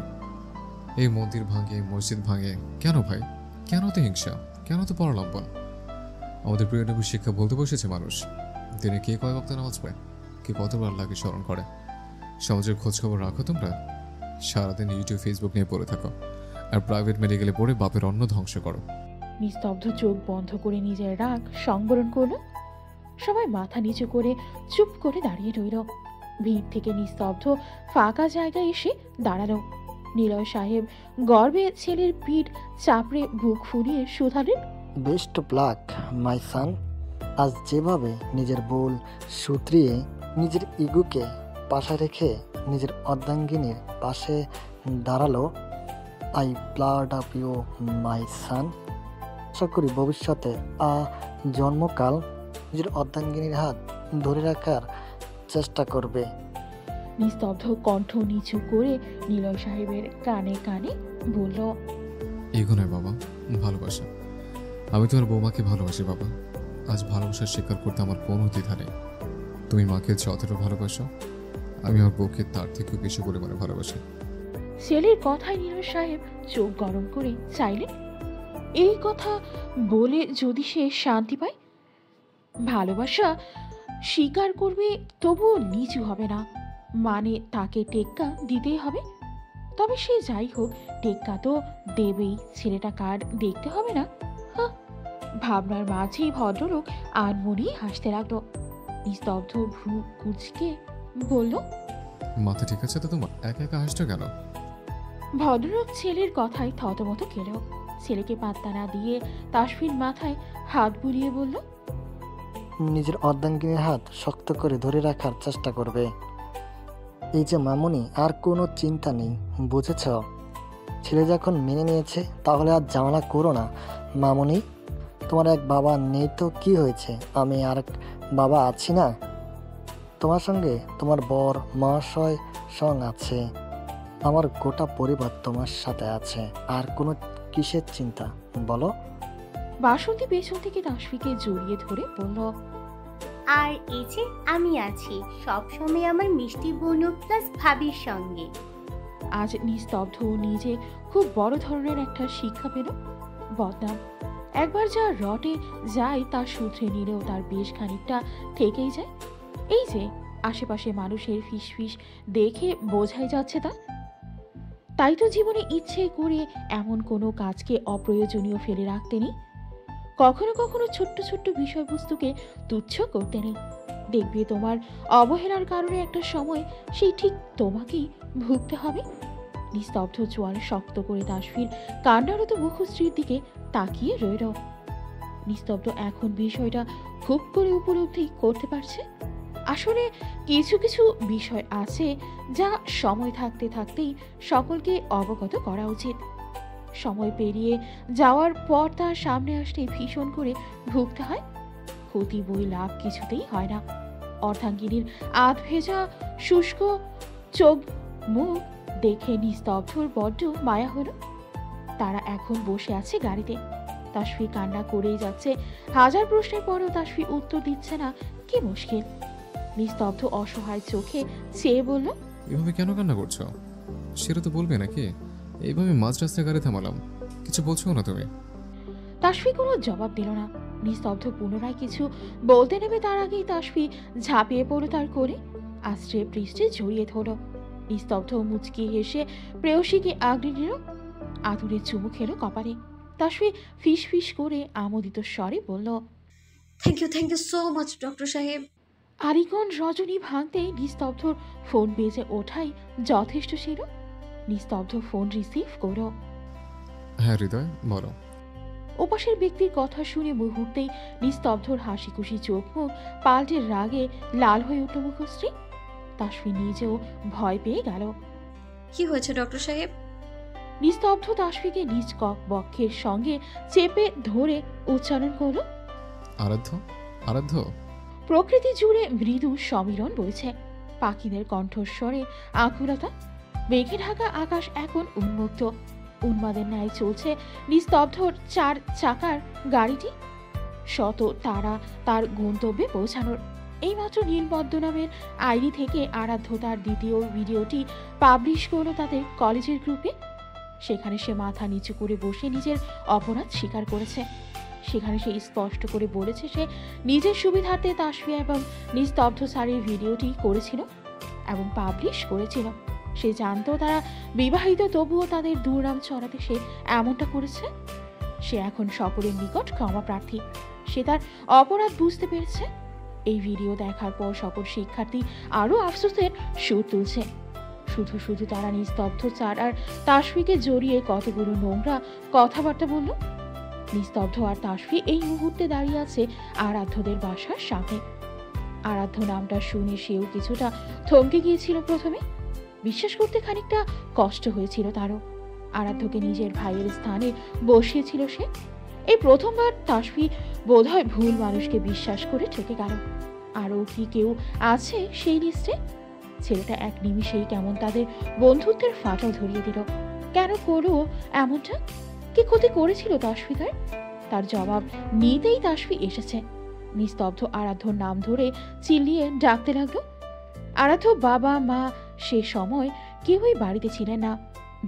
এই মন্দির ভাঙে, মসজিদ ভাঙে কেন ভাই? কেন তো হিংসা? কেন তো পরালম্বন? আমাদের প্রিয় নবীর শিক্ষা বলতে বসেছে মানুষ দিনে কে কয় বক্ত নামাজ পড়ে, কে কতবার লাগে স্মরণ করে। সমাজের খোঁজখবর রাখো তোমরা? সারাদিন ইউটিউব ফেসবুক নিয়ে পড়ে থাকো, আর প্রাইভেট মেডিকেলে পড়ে বাপের অন্ন ধ্বংস করো। নিস্তব্ধ চোখ বন্ধ করে নিজের রাগ সংবরণ করলো। সবাই মাথা নিচু করে চুপ করে দাঁড়িয়ে রইল। ভিড় থেকে নিস্তব্ধ ফাঁকা জায়গায় এসে দাঁড়ালো। নিলয় সাহেব গর্বে ছেলের পিঠ চাপড়ে বুক ফুলিয়ে শুধালেন, বেস্ট অফ লাক মাই সান। আজ যেভাবে নিজের ভুল শুধরিয়ে নিজের ইগুকে পাশে রেখে নিজের অর্ধাঙ্গিনীর পাশে দাঁড়ালো, I proud of you my son. আশা করি ভবিষ্যতে জন্মকাল নিজের অর্ধাঙ্গিনীর হাত ধরে রাখার চেষ্টা করবে। নিস্তব্ধ কণ্ঠ নিচু করে নিলয় সাহেবের কানে কানে বলল, এগো নয় বাবা, ভালোবাসা। আমি তোমার বৌমাকে ভালোবাসি বাবা। আজ ভালোবাসা স্বীকার করতে আমার কোনো দ্বিধা নেই। তুমি মাকে যতটা ভালোবাসো, আমি আমার বউকে তার থেকেও বেশি পরিমাণে ভালোবাসি। ছেলের কথায় নিলয় সাহেব চোখ গরম করে চাইলেন, এই কথা বলে যদি সে শান্তি পায়, ভালোবাসা স্বীকার করবে তবুও নিচু হবে না, মানে তাকে টেক্কা দিতেই হবে। তবে সে যাই হোক, টেক্কা তো দেবেই, ছেলেটা কার দেখতে হবে না। ভাবনার মাঝেই ভদ্রলোক আনমনেই হাসতে লাগলো। নিস্তব্ধ ভ্রু কুঁচকে বলল, মাথা ঠিক আছে তো তোমার? একা একা হাসছো কেন? ভদ্রলোক ছেলের কথায় থতমত খেল। ছেলেকে পাত্তা না দিয়ে তাসফির মাথায় হাত বুলিয়ে বলল, নিজের অর্ধাঙ্গিনীর হাত শক্ত করে ধরে রাখার চেষ্টা করবে। এই যে মামুনি, আর কোনো চিন্তা নেই, বুঝেছ? ছেলে যখন মেনে নিয়েছে তাহলে আর ঝামেলা করো না মামুনি। তোমার এক বাবা নেই তো কি হয়েছে, আমি আর এক বাবা আছি না? তোমার সঙ্গে তোমার বর মহাশয় সঙ্গ আছে, আমার গোটা পরিবার তোমার সাথে আছে, আর কোনো কিসের চিন্তা বলো? বাসন্তী পেছন থেকে তাসফিকে জড়িয়ে ধরে বলল, আর এই যে আমি আছি সব সময় আমার মিষ্টি বোনু প্লাস ভাবির সঙ্গে। আজ নিস্তব্ধ নিজে খুব বড় ধরনের একটা শিক্ষা পেল। বদনাম একবার যা রটে যায় তা সূত্রে নিলেও তার বেশ খানিকটা থেকেই যায়। এই যে আশেপাশে মানুষের ফিসফিস দেখে বোঝাই যাচ্ছে তা। তাই তো জীবনে ইচ্ছে করে এমন কোনো কাজকে অপ্রয়োজনীয় ফেলে রাখতে নেই। কখনো কখনো ছোট্ট ছোট্ট বিষয়বস্তুকে তুচ্ছ করতে নেই। দেখবে তোমার অবহেলার কারণে একটা সময় সেই ঠিক তোমাকেই ভুগতে হবে। নিস্তব্ধ চোয়াল শক্ত করে তাসফির কান্নারত মুখশ্রীর দিকে তাকিয়ে রইল। নিস্তব্ধ এখন বিষয়টা খুব করে উপলব্ধি করতে পারছে। আসলে কিছু কিছু বিষয় আছে যা সময় থাকতে থাকতেই সকলকে অবগত করা উচিত। সময় পেরিয়ে যাওয়ার পর তার সামনে আসলে ভীষণ করে ভুগতে হয়। ক্ষতি বই লাভ কিছুতেই হয় না। অর্ধাঙ্গিনীর আধ ভেজা শুষ্ক চোখ মুখ দেখে নিস্তব্ধর বড্ড মায়া হলো। তারা এখন বসে আছে গাড়িতে। তাসফি কান্না করেই যাচ্ছে। হাজার প্রশ্নের পরেও তাসফি উত্তর দিচ্ছে না। কি মুশকিল। নিস্তব্ধ অসহায় চোখে চেয়ে বলল, এভাবে কেন কান্না করছো? সেটা তো বলবে নাকি? এইভাবে মাঝ রাস্তায় গাড়ি থামালাম, কিছু বলছো না তুমি? তাসফি কোনো জবাব দিল না। নিস্তব্ধ পুনরায় কিছু বলতে নেবে তার আগেই তাসফি ঝাঁপিয়ে পড়ল তার কোলে, আশ্রে পৃষ্ঠে জড়িয়ে ধরল। নিস্তব্ধ মুচকি হেসে প্রেয়সীকে আগলে নিল, আদুরে চুমু খেলো কপালে। তাসফি ফিস ফিস করে আমোদিত স্বরে বলল, thank you so much doctor সাহেব। আরিকন রজনী ভাঙতে নিস্তব্ধর ফোন বেজে ওঠাই যথেষ্ট ছিল। নিস্তব্ধ ফোন রিসিভ করো। হ্যাঁ হৃদয়, বলো। ওপাশের ব্যক্তির কথা শুনে মুহূর্তেই নিস্তব্ধর হাসি খুশি চোখ মুখ পাল্টে রাগে লাল হয়ে উঠল মুখশ্রী। তাসফি নিজেও ভয় পেয়ে গেল। কি হয়েছে ডক্টর সাহেব? নিস্তব্ধ তাসফিকে নিজ বক্ষের সঙ্গে চেপে ধরে উচ্চারণ করল, আরাধ্য আরাধ্য। প্রকৃতি জুড়ে মৃদু সমীরণ বইছে। পাখিদের কণ্ঠস্বরে আকুলতা। মেঘে ঢাকা আকাশ এখন উন্মুক্ত। উন্মাদের ন্যায় চলছে নিস্তব্ধর 4 চাকার গাড়িটি, শত তারা তার গন্তব্যে পৌঁছানোর। এইমাত্র নীলপদ্ম নামের আইডি থেকে আরাধ্য তার দ্বিতীয় ভিডিওটি পাবলিশ করলো তাদের কলেজের গ্রুপে। সেখানে সে মাথা নিচু করে বসে নিজের অপরাধ স্বীকার করেছে। সেখানে সে স্পষ্ট করে বলেছে সে নিজের সুবিধার্থে তাসফিয়া এবং নিস্তব্ধ স্যারের ভিডিওটি করেছিল এবং পাবলিশ করেছিল। সে জানতো তারা বিবাহিত, তবুও তাদের দুর্নাম ছড়াতে সে এমনটা করেছে। সে এখন সকলের নিকট ক্ষমা প্রার্থী। সে তার অপরাধ বুঝতে পেরেছে। এই ভিডিও দেখার পর সকল শিক্ষার্থী আরও আফসোসের সুর তুলছে। শুধু শুধু তারা নিস্তব্ধ স্যার আর তাসফিকে জড়িয়ে কতগুলো নোংরা কথাবার্তা বলল। নিস্তব্ধ আর তাসফি এই মুহূর্তে দাঁড়িয়ে আছে আরাধ্যদের বাসার সামনে। আরাধ্য নামটা শুনে সেও কিছুটা থমকে গিয়েছিল প্রথমে। বিশ্বাস করতে খানিকটা কষ্ট হয়েছিল তারও। আরাধ্যকে নিজের ভাইয়ের স্থানে বসিয়েছিল সে। এই প্রথমবার তাসফি বোধহয় ভুল মানুষকে বিশ্বাস করে ঠকে গেল। আরও কি কেউ আছে সেই লিস্টে? ছেলেটা এক নিমিষেই কেমন তাদের বন্ধুত্বের ফাটল ধরিয়ে দিল। কেন করলো এমনটা? কি ক্ষতি করেছিল তাসফিকার? তার জবাব নিতেই তাসফি এসেছে। নিস্তব্ধ আরাধ্যর নাম ধরে চিল্লিয়ে ডাকতে লাগলো। আরাধ্য বাবা মা সে সময় কেউই বাড়িতে ছিলেন না।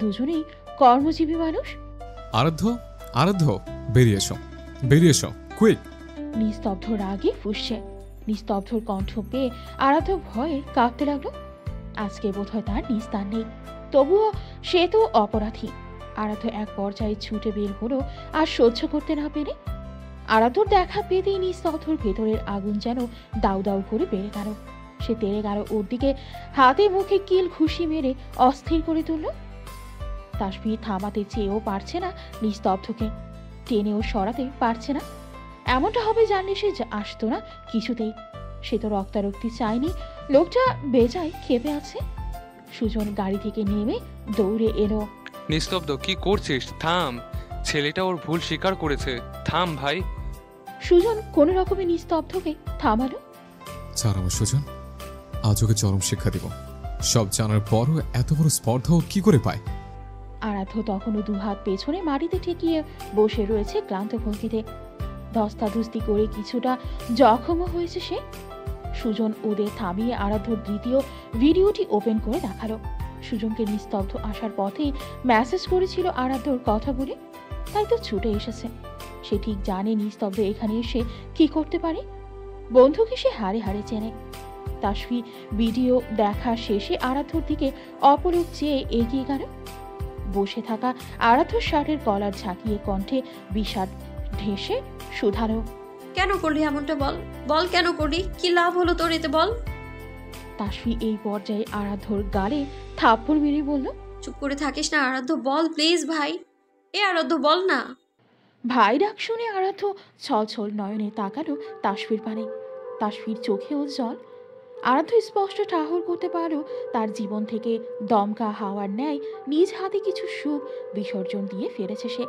দুজনেই কর্মজীবী মানুষ। আরাধ্য আরাধ্য, বেরিয়ে এসো, বেরিয়ে এসো, কুইক। নিস্তব্ধ রাগে ফুঁসছে। নিস্তব্ধর কণ্ঠ পেয়ে আরাধ্য ভয়ে কাঁপতে লাগলো। আজকে বোধহয় তার নিস্তার নেই, তবুও সে তো অপরাধী। আরাধ্য এক পর্যায়ে ছুটে বের হলো আর সহ্য করতে না পেরে। আরাধ্যর দেখা পেতেই নিস্তব্ধর ভেতরের আগুন যেন দাউ দাউ করে বেড়ে গেল। সে তেড়ে গেল ওর দিকে, হাতে মুখে কিল ঘুষি মেরে অস্থির করে তুলল। তাসফি থামাতে চেয়েও পারছে না নিস্তব্ধকে, টেনেও সরাতে পারছে না। এমনটা হবে জানলে সে আসতো না কিছুতেই। সে তো রক্তারক্তি চায়নি, লোকটা বেজায় ক্ষেপে আছে। সুজন গাড়ি থেকে নেমে দৌড়ে এলো। নিস্তব্ধ, কি করছিস? থাম, ছেলেটা ওর ভুল স্বীকার করেছে, থাম ভাই। সুজন কোন রকমে নিস্তব্ধকে থামালো। ছাড় আমার সুজন, আজ ওকে চরম শিক্ষা দিব। সব জানার পরও এত বড় স্পর্ধা ও কি করে পায়? আরাধ্য তখনও দুহাত পেছনে মাটিতে ঠেকিয়ে বসে রয়েছে ক্লান্ত ভঙ্গিতে। ধস্তাধস্তি করে কিছুটা জখমও হয়েছে সে। সুজন ওদের থামিয়ে আরাধ্যর দ্বিতীয় ভিডিওটি ওপেন করে দেখালো। সুজনকে নিস্তব্ধ আসার পথেই মেসেজ করেছিল আরাধ্যর কথা বলে, তাই তো ছুটে এসেছে। সে ঠিক জানে নিস্তব্ধ এখানে এসে কি করতে পারে। বন্ধুকে সে হারে হারে চেনে। তাসফি ভিডিও দেখা শেষে আরাধ্যর দিকে অপলক চেয়ে এগিয়ে গেল। বসে থাকা আরাধ্যর শার্টের কলার ঝাঁকিয়ে কণ্ঠে বিষাদ ঢেসে শুধালো, কেন করলি এমনটা? বল বল, কেন করলি? কি লাভ হলো তোর এতে, বল। তাসফি এই পর্যায়ে আরাধ্যর গালে থাপ্পড় মেরে বলল, চুপ করে থাকিস না আরাধ্য, বল প্লিজ ভাই। এ আরাধ্য বল না। ভাই ডাক শুনে আরাধ্য ছলছল নয়নে তাকালো তাসফির পানে। তাসফির চোখেও জল। আরাধ্য স্পষ্ট ঠাহর করতে পারো তার জীবন থেকে দমকা হাওয়ার ন্যায় নিজ হাতে কিছু সুখ বিসর্জন দিয়ে ফেলেছে সে।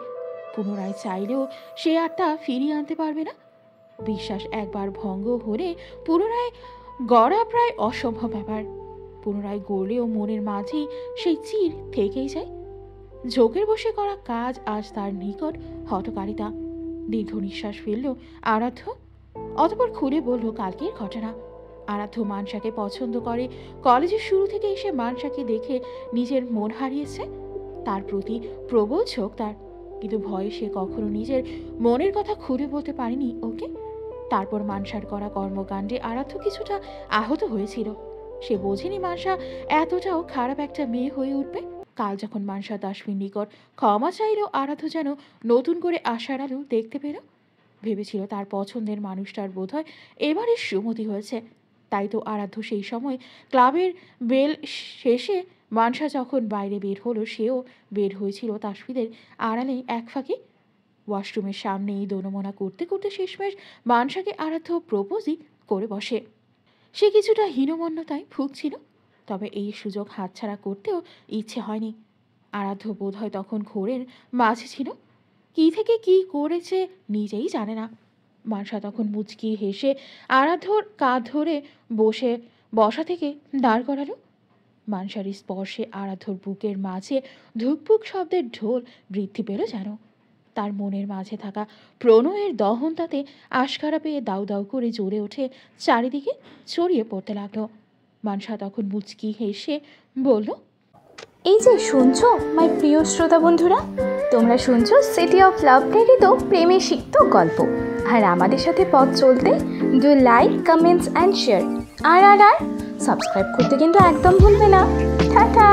পুনরায় চাইলেও সে আর তা ফিরিয়ে আনতে পারবে না। বিশ্বাস একবার ভঙ্গ হলে পুনরায় গড়া প্রায় অসম্ভব ব্যাপার। পুনরায় গড়লেও মনের মাঝেই সেই চির থেকেই যায়। ঝোঁকের বসে করা কাজ আজ তার নিকট হঠকারিতা। দীর্ঘ নিঃশ্বাস ফেলল আরাধ্য, অতঃপর খুলে বলল কালকের ঘটনা। আরাধ্য মানসাকে পছন্দ করে। কলেজের শুরু থেকে এসে মানসাকে দেখে নিজের মন হারিয়েছে। তার প্রতি প্রবল ঝোঁক তার, কিন্তু ভয়ে সে কখনো নিজের মনের কথা খুলে বলতে পারেনি ওকে। তারপর মানসার করা কর্মকাণ্ডে আরাধ্য কিছুটা আহত হয়েছিল। সে বোঝেনি মানসা এতটাও খারাপ একটা মেয়ে হয়ে উঠবে। কাল যখন মানসা দাসমির নিকট ক্ষমা চাইল, আরাধ্য যেন নতুন করে আশার আলো দেখতে পেল। ভেবেছিল তার পছন্দের মানুষটার বোধহয় এবারে সুমতি হয়েছে। তাই তো আরাধ্য সেই সময় ক্লাবের বেল শেষে মানসা যখন বাইরে বের হলো, সেও বের হয়েছিল তাসফিদের আড়ালে এক ফাঁকে। ওয়াশরুমের সামনেই দোনমনা করতে করতে শেষমেশ মানসাকে আরাধ্য প্রপোজই করে বসে। সে কিছুটা হীনমন্যতায় ভুগছিল, তবে এই সুযোগ হাতছাড়া করতেও ইচ্ছে হয়নি। আরাধ্য বোধহয় তখন ঘোরের মাঝে ছিল, কি থেকে কি করেছে নিজেই জানে না। মানসা তখন মুচকি হেসে আরাধ্যর কাঁধ ধরে বসা থেকে দাঁড় করালো। মানসার স্পর্শে আরাধ্যর বুকের মাঝে ধুকপুক শব্দের ঢোল বৃদ্ধি পেল যেন। তার মনের মাঝে থাকা প্রণয়ের দহন তাতে আশকারা পেয়ে দাউ দাউ করে জ্বলে ওঠে, চারিদিকে ছড়িয়ে পড়তে লাগলো। মানসা তখন মুচকি হেসে বলল, এই যে শুনছো মাই প্রিয় শ্রোতা বন্ধুরা, তোমরা শুনছো সিটি অফ লাভ প্রেরিত প্রেমে সিক্ত গল্প। আর আমাদের সাথে পথ চলতে do like, comments and share. আর সাবস্ক্রাইব করতে কিন্তু একদম ভুলবে না। টাটা।